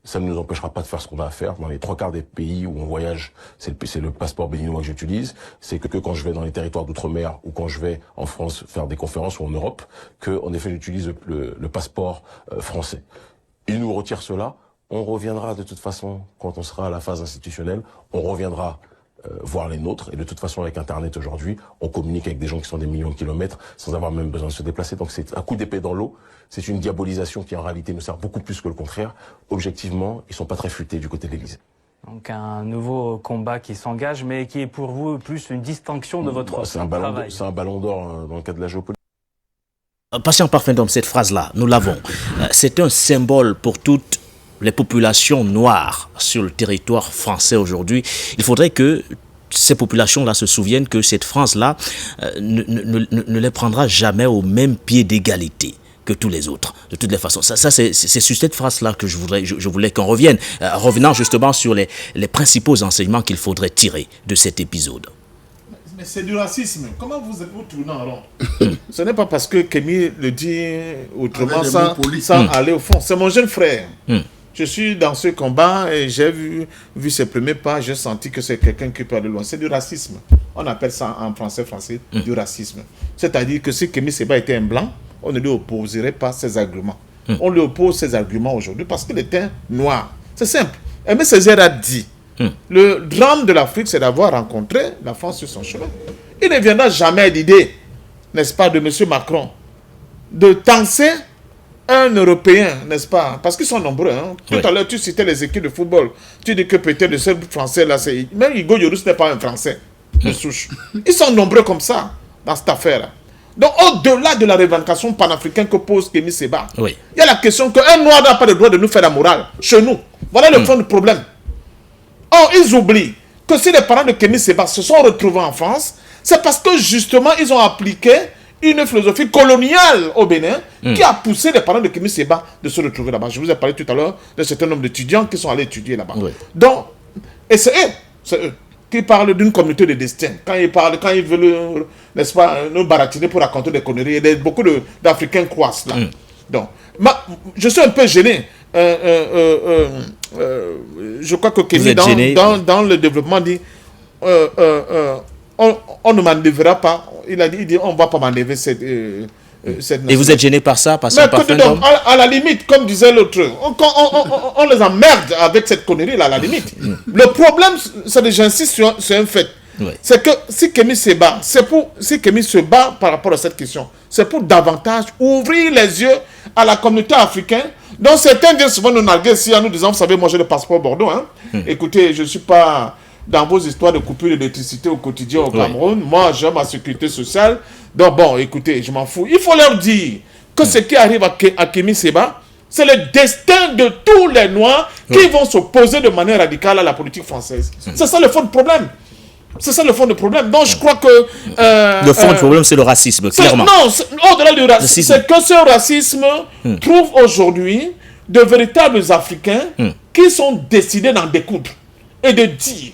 Ça ne nous empêchera pas de faire ce qu'on a à faire. Dans les 3/4 des pays où on voyage, c'est le passeport béninois que j'utilise. C'est que quand je vais dans les territoires d'outre-mer ou quand je vais en France faire des conférences ou en Europe, que en effet j'utilise le passeport français. Ils nous retirent cela. On reviendra de toute façon, quand on sera à la phase institutionnelle, on reviendra voir les nôtres. Et de toute façon, avec Internet aujourd'hui, on communique avec des gens qui sont des millions de kilomètres sans avoir même besoin de se déplacer. Donc c'est un coup d'épée dans l'eau. C'est une diabolisation qui en réalité nous sert beaucoup plus que le contraire. Objectivement, ils sont pas très futés du côté de l'Élysée. Donc un nouveau combat qui s'engage, mais qui est pour vous plus une distinction de votre travail. C'est un ballon d'or dans le cadre de la géopolitique. Patient parfait d'homme, cette phrase-là, nous l'avons. C'est un symbole pour toutes les populations noires sur le territoire français aujourd'hui. Il faudrait que ces populations-là se souviennent que cette France-là ne les prendra jamais au même pied d'égalité que tous les autres, de toutes les façons. Ça c'est sur cette phrase-là que je voulais qu'on revienne, revenant justement sur les principaux enseignements qu'il faudrait tirer de cet épisode. Mais c'est du racisme. Comment vous tournez en rond? Ce n'est pas parce que Kémy le dit autrement sans aller au fond. C'est mon jeune frère. Je suis dans ce combat et j'ai vu ses premiers pas, j'ai senti que c'est quelqu'un qui peut aller loin. C'est du racisme. On appelle ça en français du racisme. C'est-à-dire que si Kémy Séba était un blanc, on ne lui opposerait pas ses arguments. On lui oppose ses arguments aujourd'hui parce qu'il était noir. C'est simple. Aimé Césaire a dit, le drame de l'Afrique, c'est d'avoir rencontré la France sur son chemin. Il ne viendra jamais l'idée, n'est-ce pas, de M. Macron, de tenser un Européen, n'est-ce pas? Parce qu'ils sont nombreux. Hein? Tout à l'heure, tu citais les équipes de football. Tu dis que peut-être le seul Français, là, c'est... Même Hugo Lloris n'est pas un Français de souche. Ils sont nombreux comme ça, dans cette affaire-là. Donc, au-delà de la revendication panafricaine que pose Kémy Séba, il y a la question qu'un Noir n'a pas le droit de nous faire la morale, chez nous. Voilà le fond du problème. Or, ils oublient que si les parents de Kémy Séba se sont retrouvés en France, c'est parce que, justement, ils ont appliqué une philosophie coloniale au Bénin qui a poussé les parents de Kémy Séba de se retrouver là-bas. Je vous ai parlé tout à l'heure d'un certain nombre d'étudiants qui sont allés étudier là-bas. Donc, et c'est eux qui parlent d'une communauté de destin. Quand ils veulent, n'est-ce pas, nous baratiner pour raconter des conneries, et beaucoup d'Africains croient cela. Donc, je suis un peu gêné. Je crois que Kémy, dans le développement, dit on ne manœuvrera pas. Il dit on ne va pas manœuvrer cette et vous êtes gêné par ça? À la limite, comme disait l'autre, on les emmerde avec cette connerie-là, à la limite. Le problème, c'est que j'insiste sur un fait. C'est que si Kémy se bat par rapport à cette question, c'est pour davantage ouvrir les yeux à la communauté africaine, dont certains disent souvent nous narguer ici en nous disant, vous savez, moi j'ai le passeport Bordeaux. Hein. Écoutez, je ne suis pas dans vos histoires de coupure d'électricité au quotidien au Cameroun. Moi, j'ai ma sécurité sociale. Donc bon, écoutez, je m'en fous. Il faut leur dire que ce qui arrive à Kémy Séba, c'est le destin de tous les Noirs qui vont s'opposer de manière radicale à la politique française. C'est ça le fond du problème. C'est ça le fond du problème. Donc je crois que... le fond du problème, c'est le racisme, clairement. Non, au-delà du racisme, c'est que ce racisme trouve aujourd'hui de véritables Africains qui sont décidés d'en découdre et de dire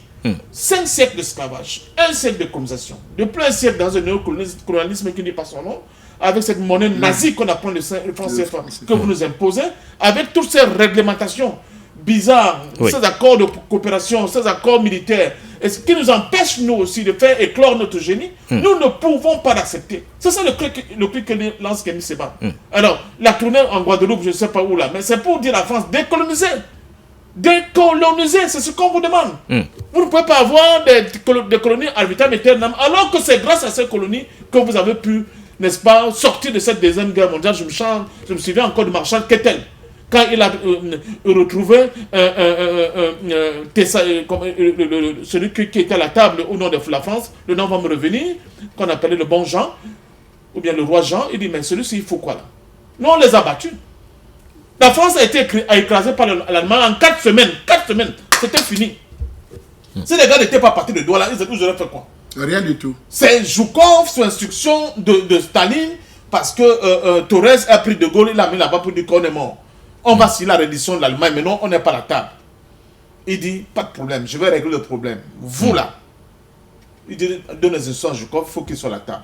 5 siècles d'esclavage, 1 siècle de colonisation, de plein siècle dans un néocolonialisme qui n'est pas son nom, avec cette monnaie nazie qu'on apprend le franc CFA que vous nous imposez, avec toutes ces réglementations bizarres, ces accords de coopération, ces accords militaires, et ce qui nous empêche nous aussi de faire éclore notre génie, nous ne pouvons pas l'accepter. C'est ça le cri que lance Kémy Séba. Alors, la tournée en Guadeloupe, je ne sais pas où là, mais c'est pour dire à la France décoloniser. Décoloniser, c'est ce qu'on vous demande. Vous ne pouvez pas avoir des colonies ad vitam aeternam, alors que c'est grâce à ces colonies que vous avez pu, n'est-ce pas, sortir de cette deuxième guerre mondiale. Je me souviens encore de Marshal Kettel, quand il a retrouvé celui qui était à la table au nom de la France, le nom va me revenir, qu'on appelait le bon Jean, ou bien le roi Jean. Il dit, mais celui-ci, il faut quoi là? Nous, on les a battus. La France a été écrasée par l'Allemagne en 4 semaines. 4 semaines, c'était fini. Si les gars n'étaient pas partis de Douala, ils auraient fait quoi? Rien du tout. C'est Zhukov sous instruction de Staline, parce que Torres a pris de Gaulle, il l'a mis là-bas pour dire qu'on est mort. On va signer la reddition de l'Allemagne, mais non, on n'est pas à la table. Il dit, pas de problème, je vais régler le problème. Vous là, il dit, donne les instructions à Zhukov, il faut qu'il soit à la table.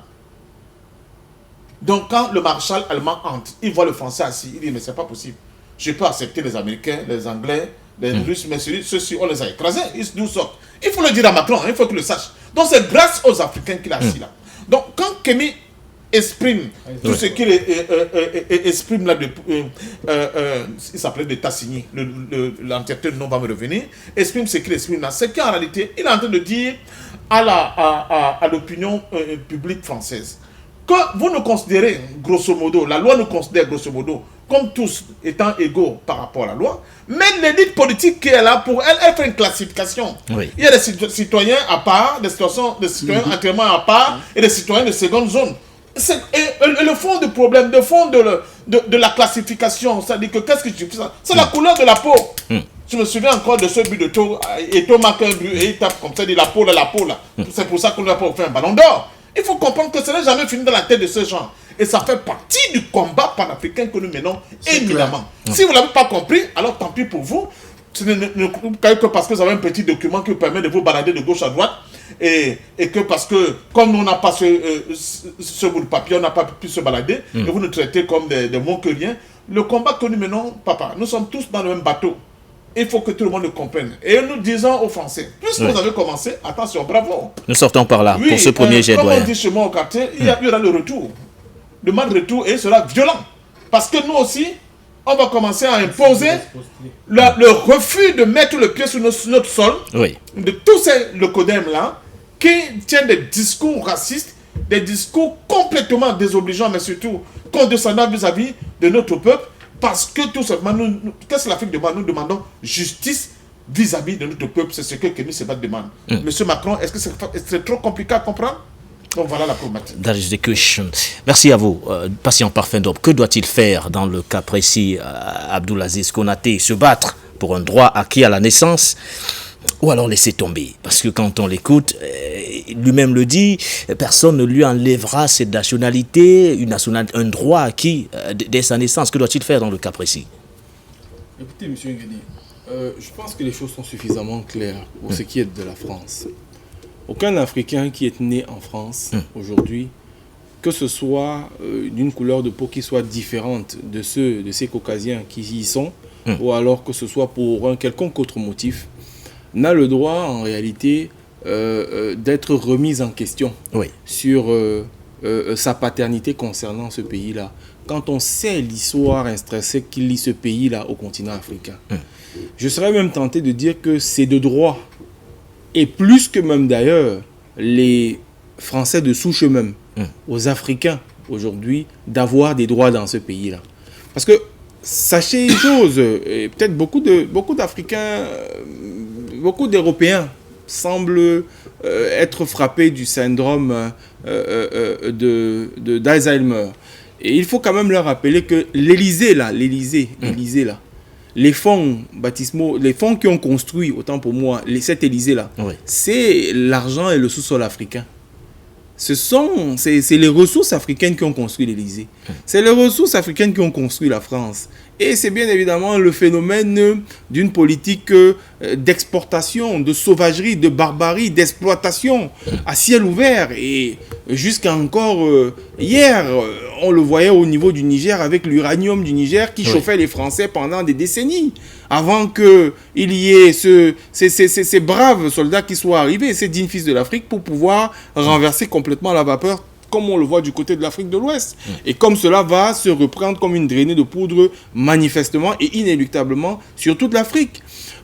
Donc quand le maréchal allemand entre, il voit le français assis, il dit, mais c'est pas possible. Je peux accepter les Américains, les Anglais, les Russes, mais ceux-ci, on les a écrasés, ils nous sortent. Il faut le dire à Macron, il faut qu'il le sache. Donc c'est grâce aux Africains qu'il est assis là. Donc quand Kémy exprime tout ce qu'il exprime là, il s'appelait de Tassigny, l'entièreté de nom va me revenir, exprime ce qu'il exprime là, c'est qu'en réalité, il est en train de dire à l'opinion publique française que vous nous considérez, grosso modo, la loi nous considère grosso modo comme tous étant égaux par rapport à la loi, mais l'élite politique qui est là, pour elle, elle fait une classification. Oui. Il y a des citoyens à part, des citoyens entièrement à part, et des citoyens de seconde zone. Et le fond du problème, le fond de la classification, c'est-à-dire que qu'est-ce que tu fais ça? C'est la couleur de la peau. Je me souviens encore de ce but de Eto'o. Eto'o marque un but et il tape comme ça, il dit la peau là. C'est pour ça qu'on n'a pas fait un ballon d'or. Il faut comprendre que ce n'est jamais fini dans la tête de ce genre. Et ça fait partie du combat panafricain que nous menons éminemment. Si vous ne l'avez pas compris, alors tant pis pour vous. Ce n'est que parce que vous avez un petit document qui vous permet de vous balader de gauche à droite. Et que parce que, comme on n'a pas ce bout de papier, on n'a pas pu se balader, et vous nous traitez comme des moqueriens. Le combat que nous menons, papa, nous sommes tous dans le même bateau. Il faut que tout le monde le comprenne. Et nous disons aux Français, puisque vous avez commencé, attention, bravo. Nous sortons par là, pour ce premier jet doyen. Comme on dit chez moi au quartier, il y aura le retour. Le mal de retour, et il sera violent. Parce que nous aussi, on va commencer à imposer le refus de mettre le pied sur notre sol, de tous ces locodèmes-là, qui tiennent des discours racistes, des discours complètement désobligeants, mais surtout condescendants vis-à-vis de notre peuple. Parce que tout simplement, qu'est-ce que l'Afrique demande? Nous demandons justice vis-à-vis de notre peuple. C'est ce que Kémy Séba demande. Monsieur Macron, est-ce que c'est trop compliqué à comprendre? Donc voilà la problématique. Merci à vous. Patient Parfum d'Homme, que doit-il faire dans le cas précis, Abdoulaziz Konaté? Se battre pour un droit acquis à la naissance ou alors laisser tomber? Parce que quand on l'écoute, lui-même le dit, personne ne lui enlèvera cette nationalité, un droit acquis dès sa naissance. Que doit-il faire dans le cas précis? Écoutez, M. Nguedi, je pense que les choses sont suffisamment claires pour ce qui est de la France. Aucun Africain qui est né en France aujourd'hui, que ce soit d'une couleur de peau qui soit différente de ces Caucasiens qui y sont, ou alors que ce soit pour un quelconque autre motif, n'a le droit en réalité d'être remis en question sur sa paternité concernant ce pays-là. Quand on sait l'histoire intrinsèque qui lie ce pays-là au continent africain, je serais même tenté de dire que c'est de droit, et plus que même d'ailleurs, les Français de souche eux-mêmes, aux Africains aujourd'hui, d'avoir des droits dans ce pays-là. Parce que, sachez une chose, et peut-être beaucoup d'Africains, beaucoup d'Européens semblent être frappés du syndrome d'Alzheimer. Et il faut quand même leur rappeler que l'Élysée, les fonds baptismaux, les fonds qui ont construit, autant pour moi, cet Élysée-là, c'est l'argent et le sous-sol africain. C'est les ressources africaines qui ont construit l'Élysée. C'est les ressources africaines qui ont construit la France. Et c'est bien évidemment le phénomène d'une politique d'exportation, de sauvagerie, de barbarie, d'exploitation à ciel ouvert. Et jusqu'à encore hier, on le voyait au niveau du Niger avec l'uranium du Niger qui chauffait les Français pendant des décennies. Avant qu'il y ait ces braves soldats qui soient arrivés, ces dignes fils de l'Afrique, pour pouvoir renverser complètement la vapeur, comme on le voit du côté de l'Afrique de l'Ouest. Et comme cela va se reprendre comme une traînée de poudre manifestement et inéluctablement sur toute l'Afrique.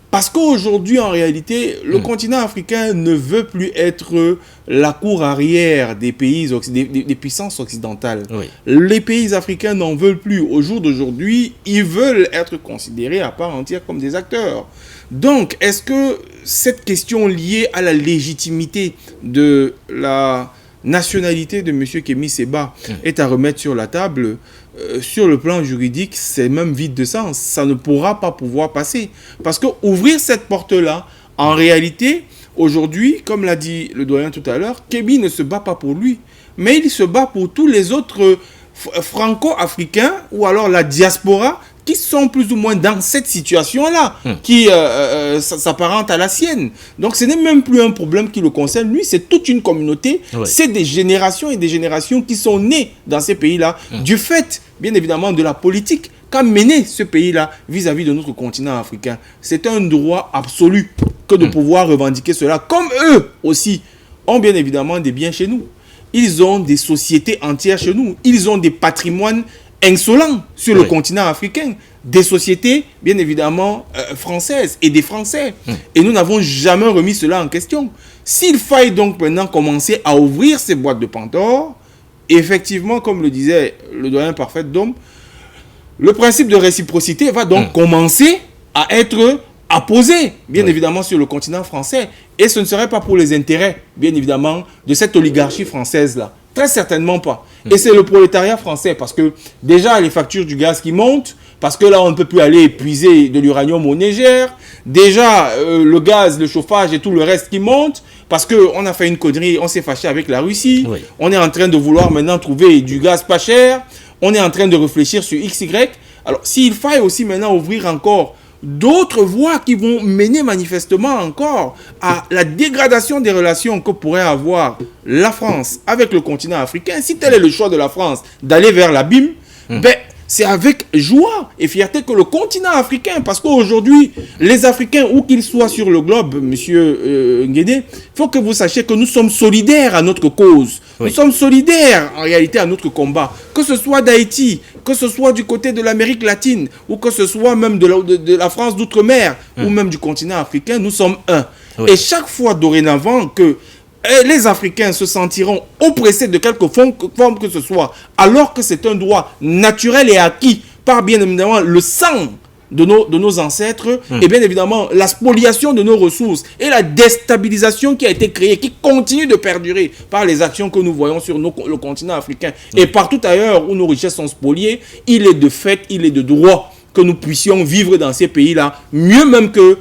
Parce qu'aujourd'hui, en réalité, le continent africain ne veut plus être la cour arrière des pays, des puissances occidentales. Oui. Les pays africains n'en veulent plus. Au jour d'aujourd'hui, ils veulent être considérés à part entière comme des acteurs. Donc, est-ce que cette question liée à la légitimité de la nationalité de M. Kémy Séba est à remettre sur la table? Sur le plan juridique, c'est même vide de sens. Ça ne pourra pas pouvoir passer. Parce que ouvrir cette porte-là, en réalité, aujourd'hui, comme l'a dit le doyen tout à l'heure, Kémy ne se bat pas pour lui, mais il se bat pour tous les autres franco-africains ou alors la diaspora qui sont plus ou moins dans cette situation-là, qui s'apparente à la sienne. Donc ce n'est même plus un problème qui le concerne. Lui, c'est toute une communauté. Oui. C'est des générations et des générations qui sont nées dans ces pays-là, du fait, bien évidemment, de la politique qu'a mené ce pays-là vis-à-vis de notre continent africain. C'est un droit absolu que de pouvoir revendiquer cela, comme eux aussi ont bien évidemment des biens chez nous. Ils ont des sociétés entières chez nous. Ils ont des patrimoines insolents sur le continent africain, des sociétés bien évidemment françaises et des Français. Et nous n'avons jamais remis cela en question. S'il faille donc maintenant commencer à ouvrir ces boîtes de Pandore, effectivement, comme le disait le doyen parfait d'homme, le principe de réciprocité va donc commencer à être apposé, bien évidemment, sur le continent français. Et ce ne serait pas pour les intérêts, bien évidemment, de cette oligarchie française-là. Très certainement pas. Et c'est le prolétariat français, parce que déjà les factures du gaz qui montent, parce que là on ne peut plus aller épuiser de l'uranium au Niger, déjà le gaz, le chauffage et tout le reste qui monte, parce qu'on a fait une connerie, on s'est fâché avec la Russie, on est en train de vouloir maintenant trouver du gaz pas cher, on est en train de réfléchir sur XY. Alors s'il faille aussi maintenant ouvrir encore d'autres voies qui vont mener manifestement encore à la dégradation des relations que pourrait avoir la France avec le continent africain. Si tel est le choix de la France d'aller vers l'abîme, ben, c'est avec joie et fierté que le continent africain, parce qu'aujourd'hui, les Africains, où qu'ils soient sur le globe, monsieur Nguédé, il faut que vous sachiez que nous sommes solidaires à notre cause. Nous sommes solidaires en réalité à notre combat. Que ce soit d'Haïti, que ce soit du côté de l'Amérique latine, ou que ce soit même de la France d'outre-mer, ou même du continent africain, nous sommes un. Et chaque fois dorénavant que les Africains se sentiront oppressés de quelque forme que ce soit, alors que c'est un droit naturel et acquis par bien évidemment le sang de nos ancêtres, et bien évidemment la spoliation de nos ressources et la déstabilisation qui a été créée, qui continue de perdurer par les actions que nous voyons sur le continent africain et partout ailleurs où nos richesses sont spoliées. Il est de fait, il est de droit que nous puissions vivre dans ces pays-là, mieux même que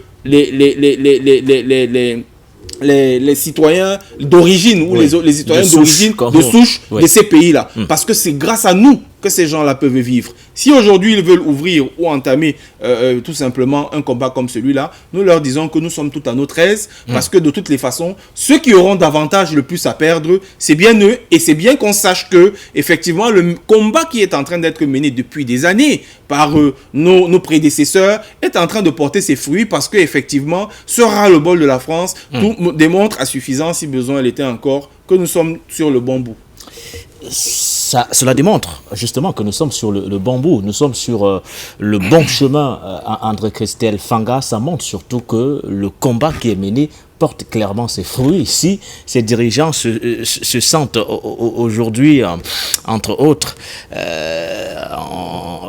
les citoyens d'origine ou les citoyens d'origine de souche de ces pays-là. Parce que c'est grâce à nous que ces gens-là peuvent vivre. Si aujourd'hui ils veulent ouvrir ou entamer tout simplement un combat comme celui-là, nous leur disons que nous sommes tout à notre aise, parce que de toutes les façons, ceux qui auront davantage le plus à perdre, c'est bien eux, et c'est bien qu'on sache que effectivement le combat qui est en train d'être mené depuis des années par nos prédécesseurs est en train de porter ses fruits, parce que effectivement ce ras-le-bol de la France tout démontre à suffisance, si besoin il était encore, que nous sommes sur le bon bout. Cela démontre justement que nous sommes sur le bon bout, nous sommes sur le bon chemin. André Christelle Fanga, ça montre surtout que le combat qui est mené porte clairement ses fruits. Si ces dirigeants se sentent aujourd'hui, entre autres,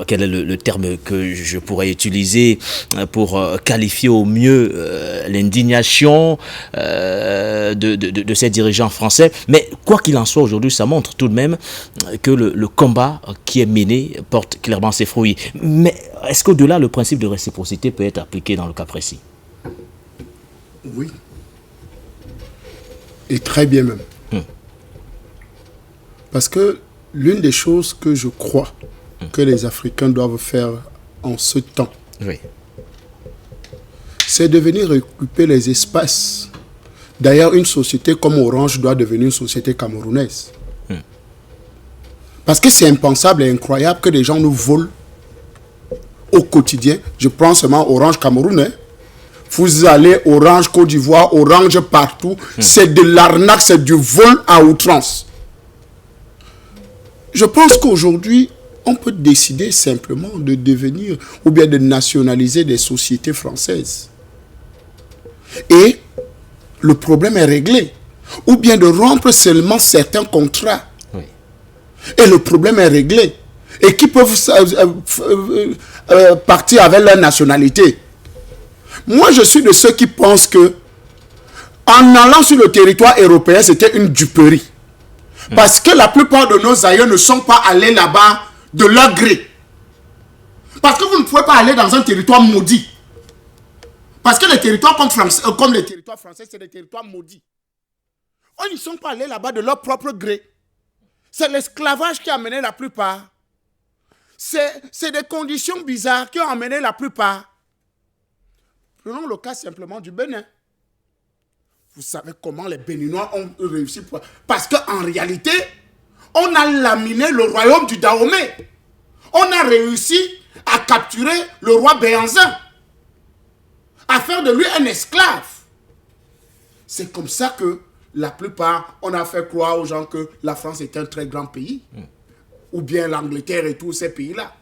quel est le terme que je pourrais utiliser pour qualifier au mieux l'indignation de ces dirigeants français. Mais quoi qu'il en soit, aujourd'hui, ça montre tout de même que le combat qui est mené porte clairement ses fruits. Mais est-ce qu'au-delà, le principe de réciprocité peut être appliqué dans le cas précis? Oui. Et très bien même. Parce que l'une des choses que je crois que les Africains doivent faire en ce temps, c'est de venir occuper les espaces. D'ailleurs, une société comme Orange doit devenir une société camerounaise. Parce que c'est impensable et incroyable que des gens nous volent au quotidien. Je prends seulement Orange Cameroun. Vous allez Orange Côte d'Ivoire, Orange partout. C'est de l'arnaque, c'est du vol à outrance. Je pense qu'aujourd'hui, on peut décider simplement de devenir ou bien de nationaliser des sociétés françaises. et le problème est réglé. Ou bien de rompre seulement certains contrats. Oui. Et le problème est réglé. Et qui peuvent partir avec leur nationalité. Moi, je suis de ceux qui pensent que en allant sur le territoire européen, c'était une duperie. Parce que la plupart de nos aïeux ne sont pas allés là-bas de leur gré. Parce que vous ne pouvez pas aller dans un territoire maudit. Parce que les territoires comme les territoires français, c'est des territoires maudits. Ils ne sont pas allés là-bas de leur propre gré. C'est l'esclavage qui a amené la plupart. C'est des conditions bizarres qui ont amené la plupart. Prenons le cas simplement du Bénin. Vous savez comment les Béninois ont réussi. Parce qu'en réalité, on a laminé le royaume du Dahomey. On a réussi à capturer le roi Béhanzin, à faire de lui un esclave. C'est comme ça que la plupart, on a fait croire aux gens que la France est un très grand pays. Ou bien l'Angleterre et tous ces pays-là.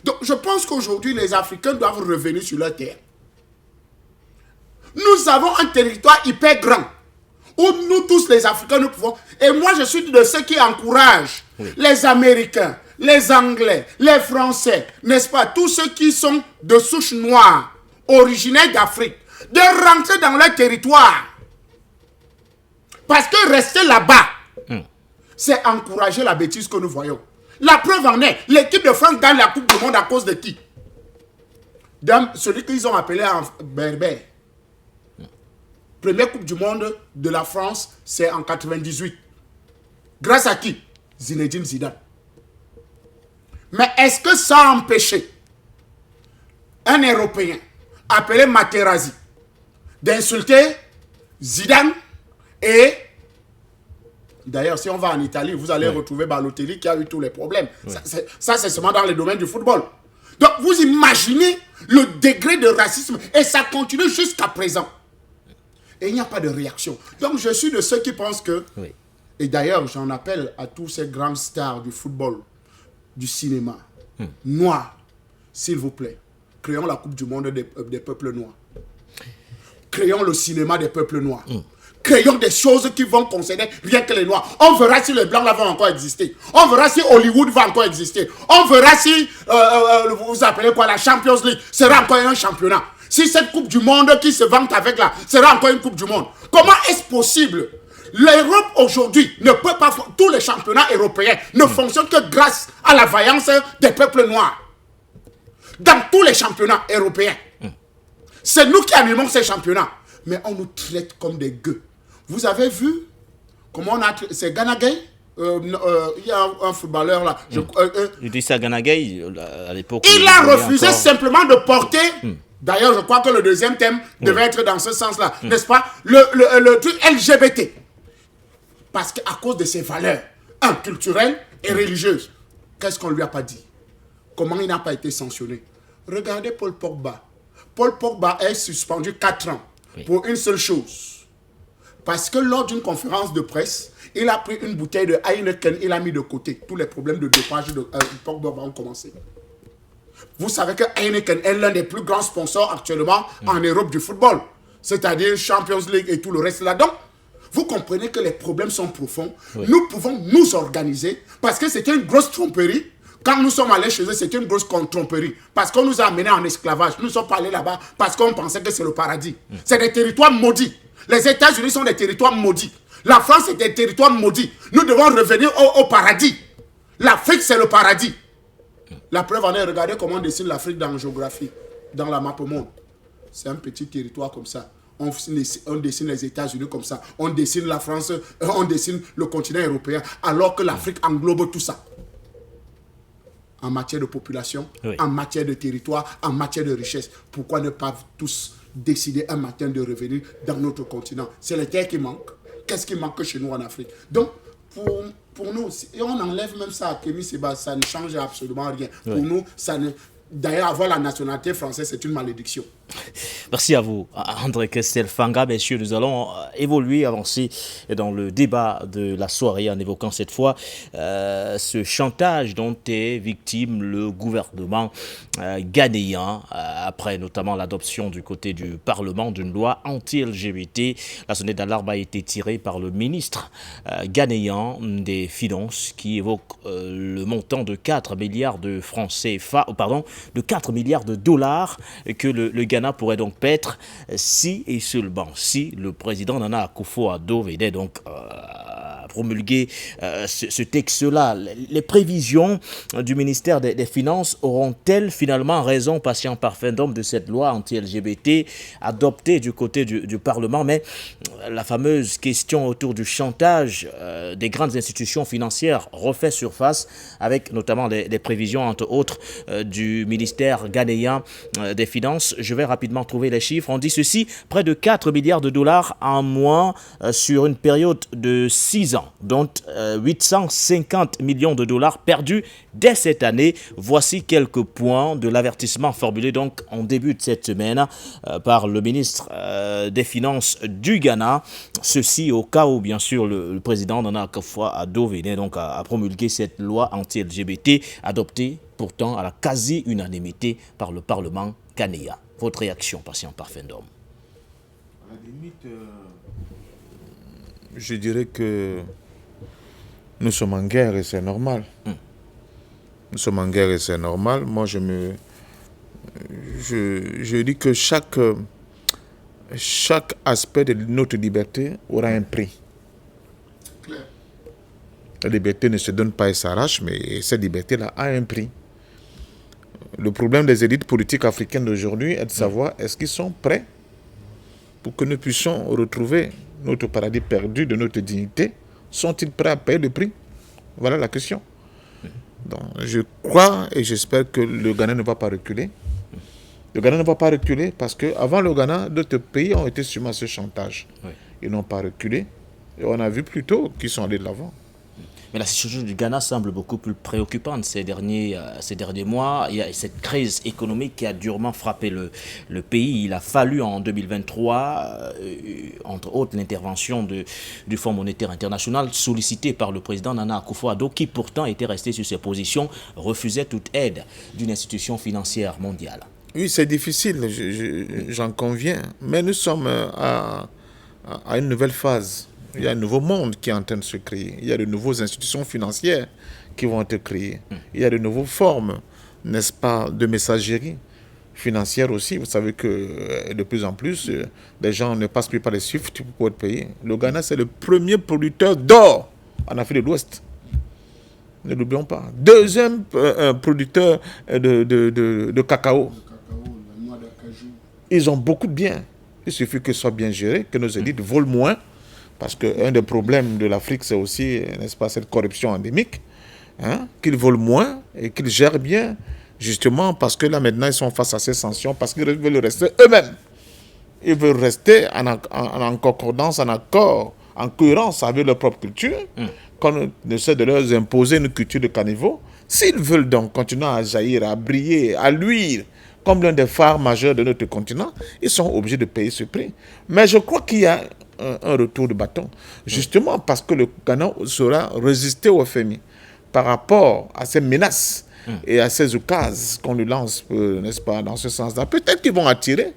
Donc je pense qu'aujourd'hui, les Africains doivent revenir sur leur terre. Nous avons un territoire hyper grand, où nous tous les Africains, nous pouvons... Et moi, je suis de ceux qui encouragent les Américains, les Anglais, les Français, n'est-ce pas, tous ceux qui sont de souche noire, originaires d'Afrique, de rentrer dans leur territoire. Parce que rester là-bas, c'est encourager la bêtise que nous voyons. La preuve en est, l'équipe de France gagne la Coupe du Monde à cause de qui? Celui qu'ils ont appelé Berbère. Première Coupe du Monde de la France, c'est en 98. Grâce à qui? Zinedine Zidane. Mais est-ce que ça a empêché un Européen appelé Materazzi d'insulter Zidane? Et d'ailleurs, si on va en Italie, vous allez retrouver Balotelli qui a eu tous les problèmes. Ça, c'est seulement dans le domaine du football. Donc, vous imaginez le degré de racisme et ça continue jusqu'à présent. Et il n'y a pas de réaction. Donc, je suis de ceux qui pensent que... Oui. Et d'ailleurs, j'en appelle à tous ces grandes stars du football, du cinéma, noirs, s'il vous plaît. Créons la Coupe du Monde des peuples noirs. Créons le cinéma des peuples noirs. Créons des choses qui vont concerner rien que les Noirs. On verra si les Blancs là vont encore exister. On verra si Hollywood va encore exister. On verra si, vous appelez quoi, la Champions League sera encore un championnat. Si cette Coupe du Monde qui se vante avec là sera encore une Coupe du Monde. Comment est-ce possible? L'Europe aujourd'hui ne peut pas... Tous les championnats européens ne fonctionnent que grâce à la vaillance des peuples noirs. Dans tous les championnats européens. C'est nous qui animons ces championnats. Mais on nous traite comme des gueux. Vous avez vu comment on a... C'est Gana Gueye. Il y a un footballeur là. Il dit ça Gana Gueye à l'époque. Il a refusé simplement de porter... D'ailleurs, je crois que le deuxième thème devait être dans ce sens-là. N'est-ce pas? Le truc LGBT. Parce qu'à cause de ses valeurs culturelles et religieuses, qu'est-ce qu'on ne lui a pas dit? Comment il n'a pas été sanctionné? Regardez Paul Pogba. Paul Pogba est suspendu 4 ans pour une seule chose. Parce que lors d'une conférence de presse, il a pris une bouteille de Heineken, il a mis de côté. Tous les problèmes de dopage de Pogba ont commencé. Vous savez que Heineken est l'un des plus grands sponsors actuellement en Europe du football. C'est-à-dire Champions League et tout le reste là. Donc, vous comprenez que les problèmes sont profonds. Nous pouvons nous organiser parce que c'était une grosse tromperie. Quand nous sommes allés chez eux, c'était une grosse tromperie. Parce qu'on nous a amenés en esclavage. Nous ne sommes pas allés là-bas parce qu'on pensait que c'est le paradis. C'est des territoires maudits. Les États-Unis sont des territoires maudits. La France est des territoires maudits. Nous devons revenir au paradis. L'Afrique, c'est le paradis. La preuve en est, regardez comment on dessine l'Afrique dans la géographie, dans la map monde. C'est un petit territoire comme ça. On dessine les États-Unis comme ça. On dessine la France, on dessine le continent européen, alors que l'Afrique englobe tout ça. En matière de population, en matière de territoire, en matière de richesse. Pourquoi ne pas tous décider un matin de revenir dans notre continent? C'est les terres qui manquent. Qu'est-ce qui manque chez nous en Afrique? Donc, pour nous, et on enlève même ça à Kémy Séba, ça ne change absolument rien. Pour nous, ça ne... D'ailleurs, avoir la nationalité française, c'est une malédiction. Merci à vous, André Castelfanga. Messieurs, nous allons évoluer, avancer dans le débat de la soirée en évoquant cette fois ce chantage dont est victime le gouvernement ghanéen après notamment l'adoption du côté du Parlement d'une loi anti-LGBT. La sonnette d'alarme a été tirée par le ministre ghanéen des Finances qui évoque le montant de 4 milliards de francs CFA, de 4 milliards de dollars que le Ghana pourrait donc paître si et seulement si le président Nana Akufo-Addo venait donc promulguer ce texte-là. Les prévisions du ministère des Finances auront-elles finalement raison, patient parfait d'homme, de cette loi anti-LGBT adoptée du côté du Parlement? Mais la fameuse question autour du chantage des grandes institutions financières refait surface avec notamment les prévisions entre autres du ministère ghanéen des Finances. Je vais rapidement trouver les chiffres. On dit ceci, près de 4 milliards de dollars en moins sur une période de 6 ans, dont 850 millions de dollars perdus dès cette année. Voici quelques points de l'avertissement formulé donc en début de cette semaine par le ministre des Finances du Ghana. Ceci au cas où, bien sûr, le président Nana Akufo-Addo venait donc à promulguer cette loi anti-LGBT adoptée pourtant à la quasi-unanimité par le Parlement ghanéen. Votre réaction, patient parfait d'homme? À la limite, je dirais que nous sommes en guerre et c'est normal. Nous sommes en guerre et c'est normal. Moi, je dis que chaque aspect de notre liberté aura un prix. La liberté ne se donne pas et s'arrache, mais cette liberté-là a un prix. Le problème des élites politiques africaines d'aujourd'hui est de savoir est-ce qu'ils sont prêts pour que nous puissions retrouver notre paradis perdu de notre dignité. Sont-ils prêts à payer le prix? Voilà la question. Donc, je crois et j'espère que le Ghana ne va pas reculer. Le Ghana ne va pas reculer parce qu'avant le Ghana, d'autres pays ont été soumis à ce chantage. Oui. Ils n'ont pas reculé. Et on a vu plutôt qu'ils sont allés de l'avant. Mais la situation du Ghana semble beaucoup plus préoccupante ces derniers mois. Il y a cette crise économique qui a durement frappé le pays. Il a fallu en 2023, entre autres, l'intervention du Fonds monétaire international sollicité par le président Nana Akufo-Addo, qui pourtant était resté sur ses positions, refusait toute aide d'une institution financière mondiale. Oui, c'est difficile, j'en conviens. Mais nous sommes à une nouvelle phase. Il y a un nouveau monde qui est en train de se créer. Il y a de nouvelles institutions financières qui vont être créées. Il y a de nouvelles formes, n'est-ce pas, de messagerie financière aussi. Vous savez que de plus en plus, les gens ne passent plus par les SWIFT pour être payés. Le Ghana, c'est le premier producteur d'or en Afrique de l'Ouest. Ne l'oublions pas. Deuxième producteur de cacao. Ils ont beaucoup de biens. Il suffit que ce soit bien géré, que nos élites volent moins. Parce qu'un des problèmes de l'Afrique, c'est aussi, n'est-ce pas, cette corruption endémique, qu'ils volent moins et qu'ils gèrent bien, justement parce que là maintenant, ils sont face à ces sanctions, parce qu'ils veulent rester eux-mêmes. Ils veulent rester en concordance, en accord, en cohérence avec leur propre culture, qu'on essaie de leur imposer une culture de caniveau. S'ils veulent donc continuer à jaillir, à briller, à luire, comme l'un des phares majeurs de notre continent, ils sont obligés de payer ce prix. Mais je crois qu'il y a un retour de bâton, justement parce que le Ghana saura résister au FMI par rapport à ces menaces et à ces occasions qu'on lui lance, n'est-ce pas, dans ce sens-là. Peut-être qu'ils vont attirer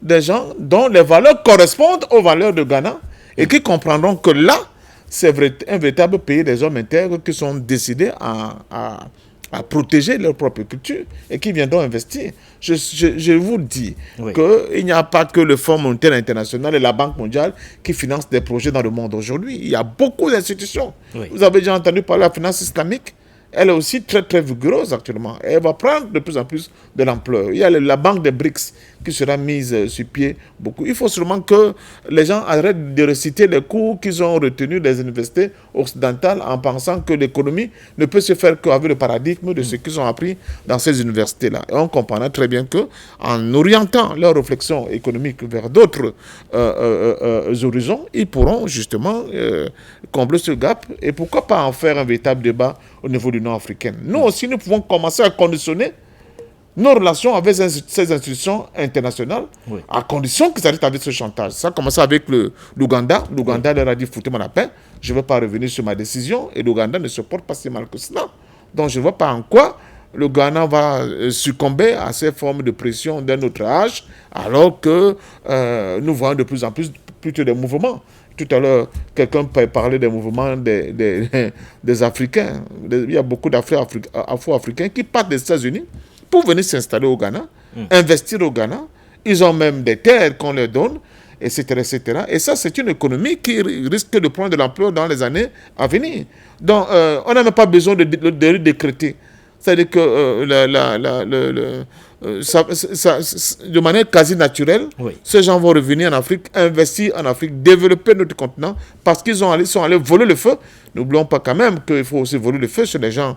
des gens dont les valeurs correspondent aux valeurs de Ghana et qui comprendront que là, c'est un véritable pays des hommes intègres qui sont décidés à protéger leur propre culture et qui viendront investir. Je vous dis qu'il n'y a pas que le Fonds monétaire international et la Banque mondiale qui financent des projets dans le monde aujourd'hui. Il y a beaucoup d'institutions. Oui. Vous avez déjà entendu parler de la finance islamique. Elle est aussi très très vigoureuse actuellement. Elle va prendre de plus en plus de l'ampleur. Il y a la banque des BRICS qui sera mise sur pied beaucoup. Il faut seulement que les gens arrêtent de réciter les cours qu'ils ont retenus des universités occidentales en pensant que l'économie ne peut se faire qu'avec le paradigme de ce qu'ils ont appris dans ces universités-là. Et on comprendra très bien qu'en orientant leur réflexion économique vers d'autres horizons, ils pourront justement combler ce gap. Et pourquoi pas en faire un véritable débat au niveau de l'Union africaine. Nous aussi, nous pouvons commencer à conditionner nos relations avec ces institutions internationales, Oui. à condition qu'ils arrêtent avec ce chantage. Ça a commencé avec l'Ouganda. L'Ouganda leur a dit, foutez-moi la paix, je ne vais pas revenir sur ma décision, et l'Ouganda ne se porte pas si mal que cela. Donc je ne vois pas en quoi le Ghana va succomber à ces formes de pression d'un autre âge, alors que nous voyons de plus en plus plutôt des mouvements. Tout à l'heure, quelqu'un parlait des mouvements des Africains. Il y a beaucoup d'Afro-Africains qui partent des États-Unis pour venir s'installer au Ghana, investir au Ghana. Ils ont même des terres qu'on leur donne, etc., etc. Et ça, c'est une économie qui risque de prendre de l'ampleur dans les années à venir. Donc, on n'a même pas besoin de décréter. C'est-à-dire que de manière quasi naturelle, Oui. ces gens vont revenir en Afrique, investir en Afrique, développer notre continent, parce qu'ils sont allés voler le feu. N'oublions pas quand même qu'il faut aussi voler le feu sur les gens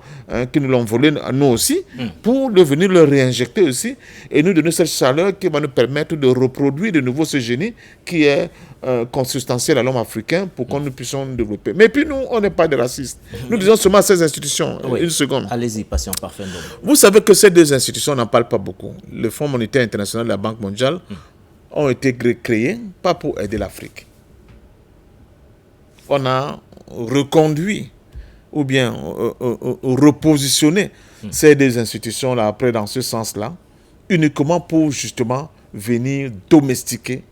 qui nous l'ont volé à nous aussi, pour venir le réinjecter aussi, et nous donner cette chaleur qui va nous permettre de reproduire de nouveau ce génie qui est consubstantiel à l'homme africain pour qu'on nous puissions nous développer. Mais puis nous, on n'est pas des racistes. Nous disons seulement à ces institutions, Oui. une seconde. Allez-y, patient parfait. Vous savez que ces deux institutions n'en parlent pas beaucoup. Le Fonds monétaire international et la Banque mondiale ont été créés pas pour aider l'Afrique. On a reconduit ou bien repositionné ces deux institutions-là après dans ce sens-là, uniquement pour justement venir domestiquer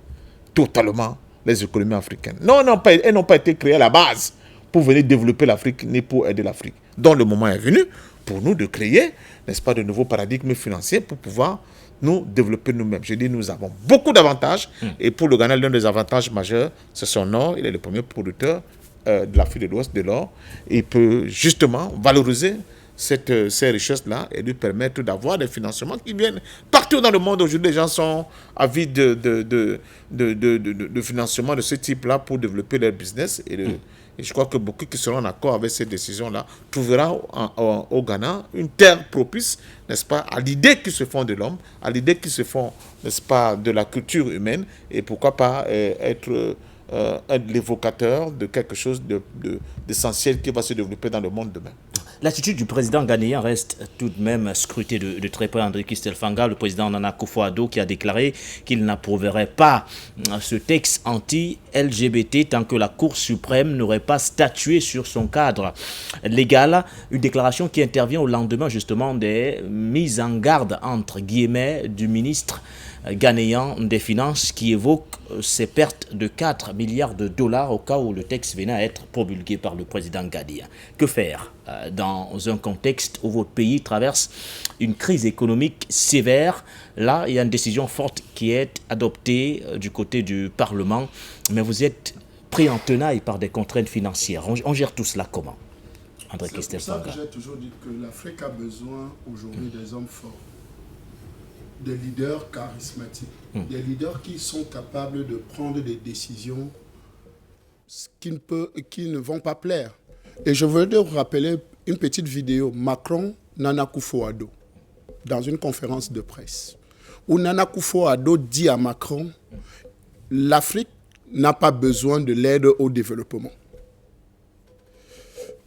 totalement les économies africaines. Non, elles n'ont pas été créées à la base pour venir développer l'Afrique ni pour aider l'Afrique. Donc le moment est venu pour nous de créer, n'est-ce pas, de nouveaux paradigmes financiers pour pouvoir nous développer nous-mêmes. Je dis, nous avons beaucoup d'avantages. Et pour le Ghana, l'un des avantages majeurs, c'est son or. Il est le premier producteur de l'Afrique de l'Ouest de l'or. Il peut justement valoriser ces richesses-là et lui permettre d'avoir des financements qui viennent partout dans le monde. Aujourd'hui, les gens sont avides de financement de ce type-là pour développer leur business. Et je crois que beaucoup qui seront en accord avec ces décisions-là trouveront au Ghana une terre propice, n'est-ce pas, à l'idée qui se font de l'homme, à l'idée qui se font, n'est-ce pas, de la culture humaine, et pourquoi pas être l'évocateur de quelque chose d'essentiel qui va se développer dans le monde demain. L'attitude du président ghanéen reste tout de même scrutée de très près. André Christelle Fanga, le président Nana Akufo-Addo, qui a déclaré qu'il n'approuverait pas ce texte anti-LGBT tant que la Cour suprême n'aurait pas statué sur son cadre légal. Une déclaration qui intervient au lendemain justement des mises en garde, entre guillemets, du ministre ghanéen des Finances qui évoque ces pertes de 4 milliards de dollars au cas où le texte venait à être promulgué par le président ghanéen. Que faire dans un contexte où votre pays traverse une crise économique sévère? Là, il y a une décision forte qui est adoptée du côté du Parlement, mais vous êtes pris en tenaille par des contraintes financières. On gère tout cela comment? André Christelle Fanga. C'est pour ça que j'ai toujours dit que l'Afrique a besoin aujourd'hui des hommes forts, des leaders charismatiques, des leaders qui sont capables de prendre des décisions qui ne vont pas plaire. Et je voudrais vous rappeler une petite vidéo, Macron, Nana Akufo-Addo, dans une conférence de presse, où Nana Akufo-Addo dit à Macron, l'Afrique n'a pas besoin de l'aide au développement.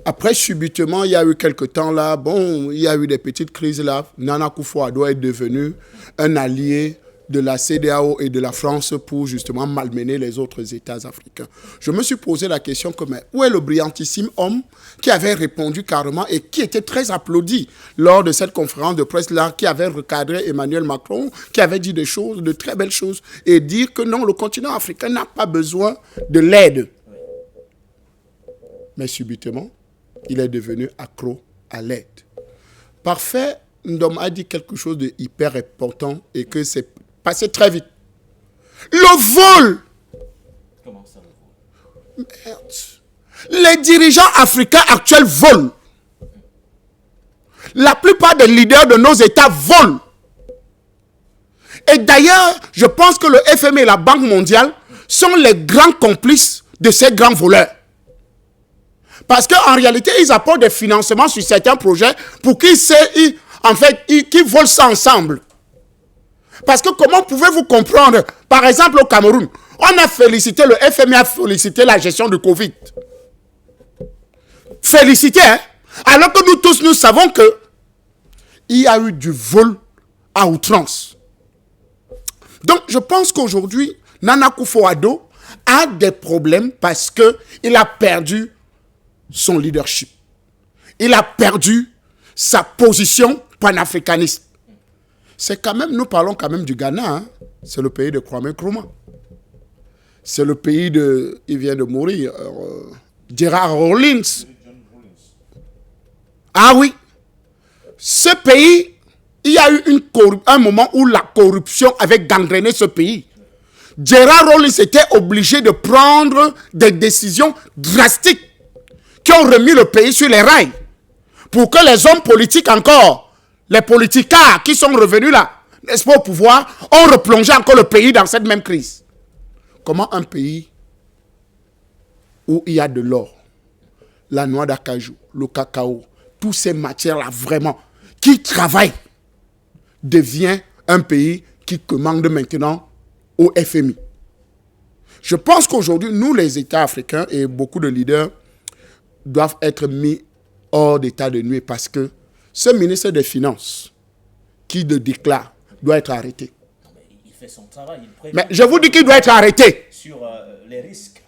Après, subitement, il y a eu quelques temps là, il y a eu des petites crises là. Nana Akufo-Addo est devenu un allié de la CEDEAO et de la France pour justement malmener les autres États africains. Je me suis posé la question mais où est le brillantissime homme qui avait répondu carrément et qui était très applaudi lors de cette conférence de presse là, qui avait recadré Emmanuel Macron, qui avait dit des choses, de très belles choses, et dire que non, le continent africain n'a pas besoin de l'aide. Mais subitement, il est devenu accro à l'aide. Parfait, Ndom a dit quelque chose de hyper important et que c'est passé très vite. Le vol. Comment ça, le vol? Merde. Les dirigeants africains actuels volent. La plupart des leaders de nos États volent. Et d'ailleurs, je pense que le FMI et la Banque mondiale sont les grands complices de ces grands voleurs. Parce qu'en réalité, ils apportent des financements sur certains projets pour qu'ils volent ça ensemble. Parce que comment pouvez-vous comprendre, par exemple au Cameroun, on a félicité, le FMI a félicité la gestion du Covid. Félicité, hein? Alors que nous tous, nous savons que il y a eu du vol à outrance. Donc, je pense qu'aujourd'hui, Nana Akufo-Addo a des problèmes parce qu'il a perdu son leadership. Il a perdu sa position panafricaniste. C'est quand même, nous parlons quand même du Ghana, hein. C'est le pays de Kwame Nkrumah. C'est le pays de, il vient de mourir, Gerald Rawlings. Ah oui, ce pays, il y a eu un moment où la corruption avait gangréné ce pays. Gerald Rawlings était obligé de prendre des décisions drastiques qui ont remis le pays sur les rails pour que les hommes politiques encore, les politicards qui sont revenus là, n'est-ce pas, au pouvoir, ont replongé encore le pays dans cette même crise. Comment un pays où il y a de l'or, la noix d'acajou, le cacao, toutes ces matières-là vraiment, qui travaillent, devient un pays qui commande maintenant au FMI. Je pense qu'aujourd'hui, nous les États africains et beaucoup de leaders doivent être mis hors d'état de nuire parce que ce ministre des Finances qui le déclare doit être arrêté. Il fait son travail. Mais je vous dis qu'il doit être arrêté. Sur les risques.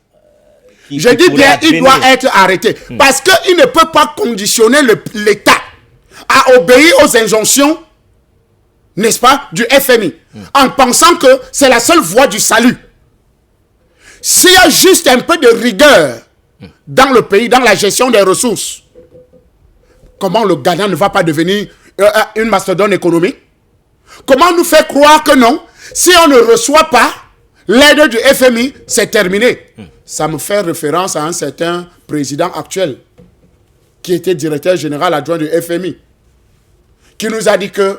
Je dis bien, il doit être arrêté. Parce qu'il ne peut pas conditionner l'État à obéir aux injonctions, n'est-ce pas, du FMI, en pensant que c'est la seule voie du salut. S'il y a juste un peu de rigueur dans le pays, dans la gestion des ressources, comment le Ghana ne va pas devenir une mastodonte économique? Comment nous faire croire que non? Si on ne reçoit pas l'aide du FMI, c'est terminé. Ça me fait référence à un certain président actuel qui était directeur général adjoint du FMI, qui nous a dit que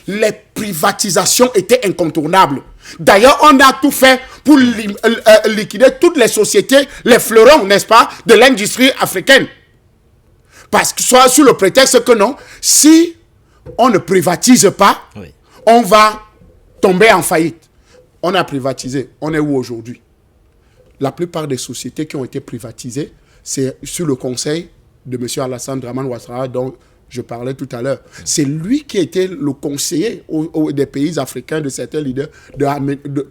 les privatisations étaient incontournables. D'ailleurs, on a tout fait pour liquider toutes les sociétés, les fleurons, n'est-ce pas, de l'industrie africaine. Parce que soit sous le prétexte que non, si on ne privatise pas, on va tomber en faillite. On a privatisé. On est où aujourd'hui? La plupart des sociétés qui ont été privatisées, c'est sur le conseil de M. Alassane Dramane Ouattara, dont je parlais tout à l'heure. C'est lui qui était le conseiller des pays africains, de certains leaders,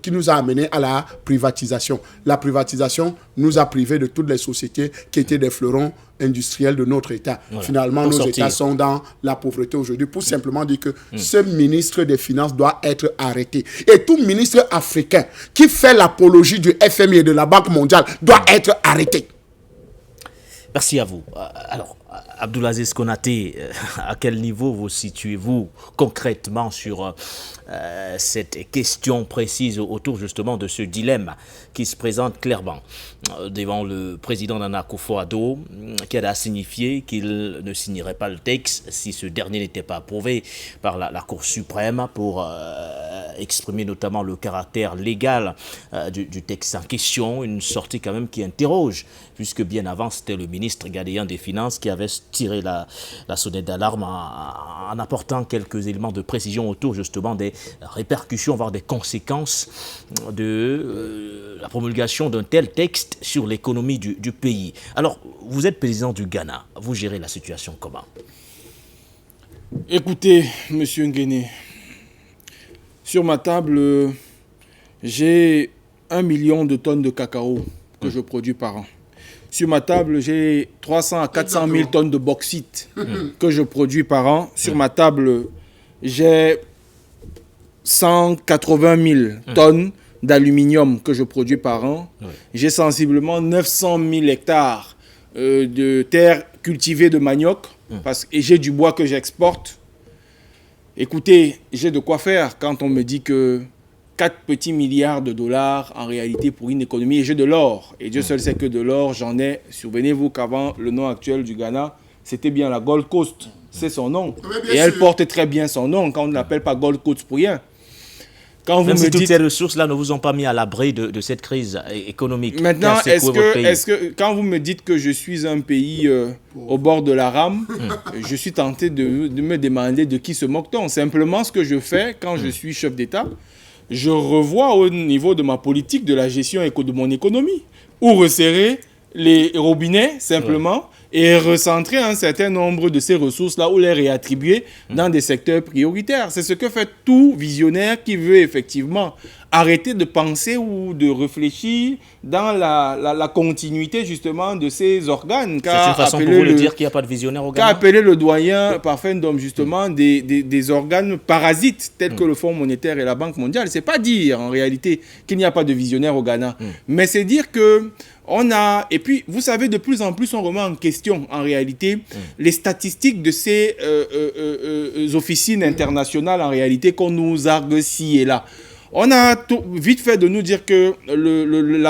qui nous a amenés à la privatisation. La privatisation nous a privés de toutes les sociétés qui étaient des fleurons industriels de notre État. Voilà. Finalement, nos États sont dans la pauvreté aujourd'hui. Pour simplement dire que ce ministre des Finances doit être arrêté. Et tout ministre africain qui fait l'apologie du FMI et de la Banque mondiale doit être arrêté. Merci à vous. Alors, Abdoulaziz Konaté, à quel niveau vous situez-vous concrètement sur cette question précise autour justement de ce dilemme qui se présente clairement devant le président Nana Akufo-Addo, qui a signifié qu'il ne signerait pas le texte si ce dernier n'était pas approuvé par la Cour suprême pour exprimer notamment le caractère légal du texte en question, une sortie quand même qui interroge, puisque bien avant c'était le ministre ghanéen des Finances qui avait tiré la sonnette d'alarme en apportant quelques éléments de précision autour justement des répercussions, voire des conséquences de la promulgation d'un tel texte sur l'économie du pays. Alors, vous êtes président du Ghana, vous gérez la situation comment? Écoutez, monsieur Nguéné, sur ma table, j'ai 1 million de tonnes de cacao que je produis par an. Sur ma table, j'ai 300 à 400 000 tonnes de bauxite que je produis par an. Sur ma table, j'ai 180 000 tonnes d'aluminium que je produis par an. J'ai sensiblement 900 000 hectares de terres cultivées de manioc et j'ai du bois que j'exporte. Écoutez, j'ai de quoi faire quand on me dit que 4 petits milliards de dollars en réalité pour une économie, et j'ai de l'or. Et Dieu seul sait que de l'or, j'en ai. Souvenez-vous qu'avant, le nom actuel du Ghana, c'était bien la Gold Coast. C'est son nom. Et elle porte très bien son nom quand on ne l'appelle pas Gold Coast pour rien. Quand Même si toutes ces ressources-là ne vous ont pas mis à l'abri de cette crise économique. Maintenant, est-ce que quand vous me dites que je suis un pays au bord de la rame, je suis tenté de me demander de qui se moque-t-on. Simplement, ce que je fais quand je suis chef d'État, je revois au niveau de ma politique de la gestion de mon économie, ou resserrer les robinets simplement et recentrer un certain nombre de ces ressources-là ou les réattribuer dans des secteurs prioritaires. C'est ce que fait tout visionnaire qui veut effectivement arrêter de penser ou de réfléchir dans la continuité justement de ces organes. C'est une façon pour vous de dire qu'il n'y a pas de visionnaire au Ghana. Qu'a appelé le doyen Parfendom justement des organes parasites tels que le Fonds monétaire et la Banque mondiale. C'est pas dire en réalité qu'il n'y a pas de visionnaire au Ghana, mais c'est dire que on a, et puis vous savez, de plus en plus on remet en question en réalité les statistiques de ces officines internationales en réalité qu'on nous argue ci et là. On a vite fait de nous dire que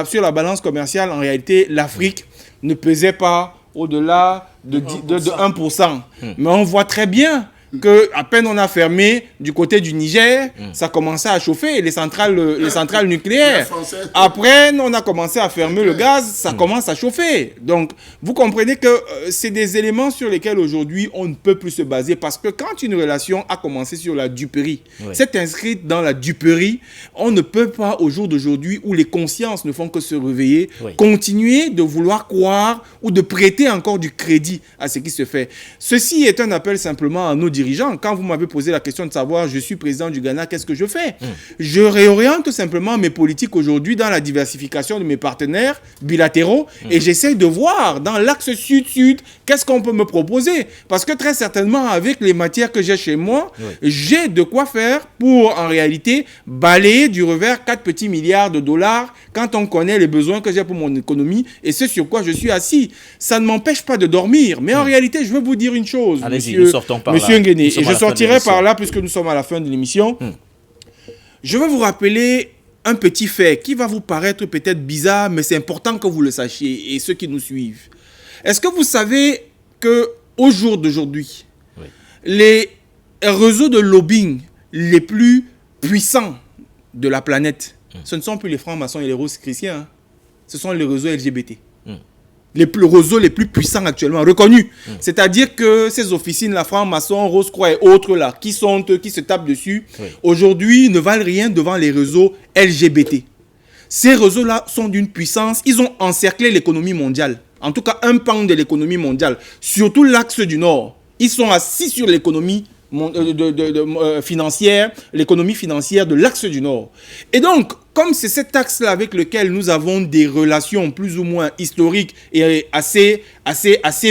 sur la balance commerciale, en réalité, l'Afrique ne pesait pas au-delà de 1%. Mais on voit très bien que à peine on a fermé du côté du Niger, ça commençait à chauffer les centrales nucléaires. Après, on a commencé à fermer le gaz, ça commence à chauffer. Donc, vous comprenez que c'est des éléments sur lesquels aujourd'hui on ne peut plus se baser parce que quand une relation a commencé sur la duperie, s'est inscrite dans la duperie, on ne peut pas au jour d'aujourd'hui où les consciences ne font que se réveiller, continuer de vouloir croire ou de prêter encore du crédit à ce qui se fait. Ceci est un appel simplement à nos dirigeants. Quand vous m'avez posé la question de savoir, je suis président du Ghana, qu'est-ce que je fais? Je réoriente simplement mes politiques aujourd'hui dans la diversification de mes partenaires bilatéraux et j'essaie de voir dans l'axe sud-sud, qu'est-ce qu'on peut me proposer? Parce que très certainement, avec les matières que j'ai chez moi, j'ai de quoi faire pour, en réalité, balayer du revers 4 petits milliards de dollars quand on connaît les besoins que j'ai pour mon économie et ce sur quoi je suis assis. Ça ne m'empêche pas de dormir. Mais en réalité, je veux vous dire une chose, monsieur Nguéné, et je sortirai par là puisque nous sommes à la fin de l'émission. Je veux vous rappeler un petit fait qui va vous paraître peut-être bizarre, mais c'est important que vous le sachiez et ceux qui nous suivent. Est-ce que vous savez qu'au jour d'aujourd'hui, les réseaux de lobbying les plus puissants de la planète, ce ne sont plus les francs-maçons et les roses-chrétiens, ce sont les réseaux LGBT. Les réseaux les plus puissants actuellement, reconnus. C'est-à-dire que ces officines, la franc-maçon, Rose-Croix et autres là, qui se tapent dessus, aujourd'hui ne valent rien devant les réseaux LGBT. Ces réseaux-là sont d'une puissance, ils ont encerclé l'économie mondiale. En tout cas, un pan de l'économie mondiale, surtout l'axe du Nord. Ils sont assis sur l'économie financière, l'économie financière de l'axe du Nord. Et donc, comme c'est cet axe-là avec lequel nous avons des relations plus ou moins historiques et assez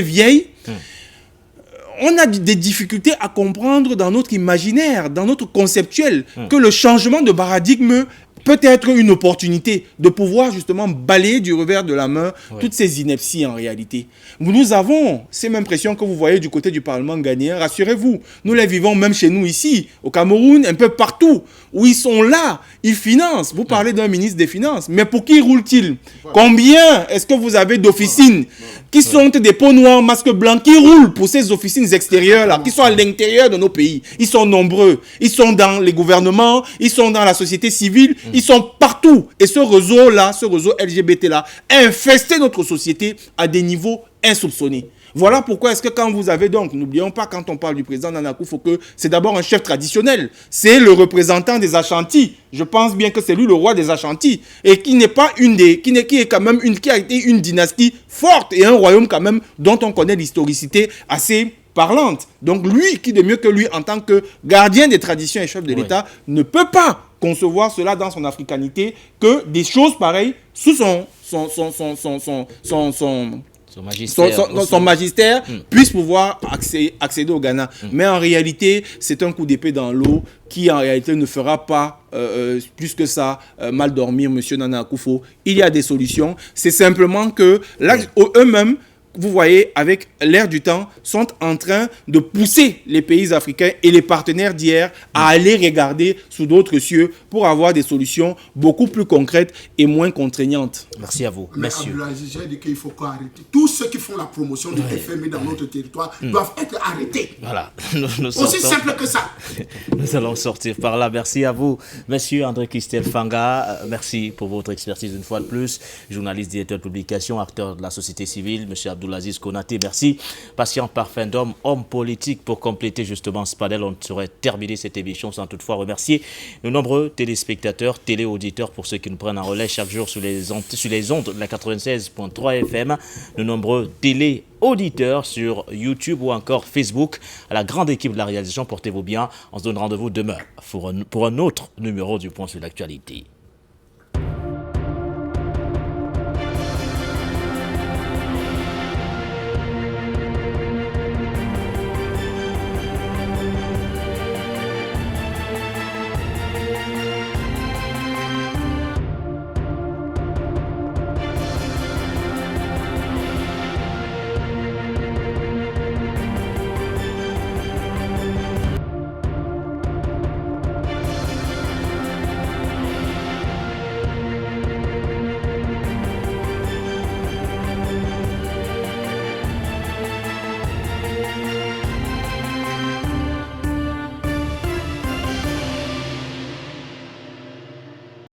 vieilles, on a des difficultés à comprendre dans notre imaginaire, dans notre conceptuel, que le changement de paradigme peut être une opportunité de pouvoir justement balayer du revers de la main toutes ces inepties en réalité. Nous avons ces mêmes pressions que vous voyez du côté du Parlement ghanéen. Rassurez-vous, nous les vivons même chez nous ici, au Cameroun, un peu partout, où ils sont là, ils financent. Vous parlez d'un ministre des Finances, mais pour qui roule-t-il? Combien est-ce que vous avez d'officines qui sont des peaux noires, masques blancs, qui roulent pour ces officines extérieures-là, qui sont à l'intérieur de nos pays? Ils sont nombreux. Ils sont dans les gouvernements, ils sont dans la société civile, ils sont partout. Et ce réseau-là, ce réseau LGBT-là, a infesté notre société à des niveaux insoupçonnés. Voilà pourquoi est-ce que quand vous avez donc, n'oublions pas quand on parle du président Nana Akufo que c'est d'abord un chef traditionnel, c'est le représentant des Ashanti. Je pense bien que c'est lui le roi des Ashanti et qui n'est pas qui a été une dynastie forte et un royaume quand même dont on connaît l'historicité assez parlante. Donc lui, qui de mieux que lui en tant que gardien des traditions et chef de l'État ne peut pas concevoir cela dans son africanité que des choses pareilles sous son magistère puisse pouvoir accéder au Ghana. Mais en réalité, c'est un coup d'épée dans l'eau qui en réalité ne fera pas plus que ça mal dormir M. Nana Akufo. Il y a des solutions. C'est simplement que là, eux-mêmes, vous voyez, avec l'ère du temps, sont en train de pousser les pays africains et les partenaires d'hier à aller regarder sous d'autres cieux pour avoir des solutions beaucoup plus concrètes et moins contraignantes. Merci à vous, messieurs. J'ai dit qu'il faut arrêter. Tous ceux qui font la promotion du FMI dans notre territoire doivent être arrêtés. Voilà. Aussi simple que ça. Nous allons sortir par là. Merci à vous, monsieur André-Christophe Fanga. Merci pour votre expertise une fois de plus. Journaliste, directeur de publication, acteur de la société civile, monsieur Abdoulaye Abdoulaziz Konaté. Merci. Patient parfum d'homme, homme politique pour compléter justement ce panel. On ne saurait terminer cette émission sans toutefois remercier nos nombreux téléspectateurs, téléauditeurs pour ceux qui nous prennent en relais chaque jour sur les ondes de la 96.3 FM, nos nombreux téléauditeurs sur YouTube ou encore Facebook. À la grande équipe de la réalisation, portez-vous bien. On se donne rendez-vous demain pour un autre numéro du Point sur l'actualité.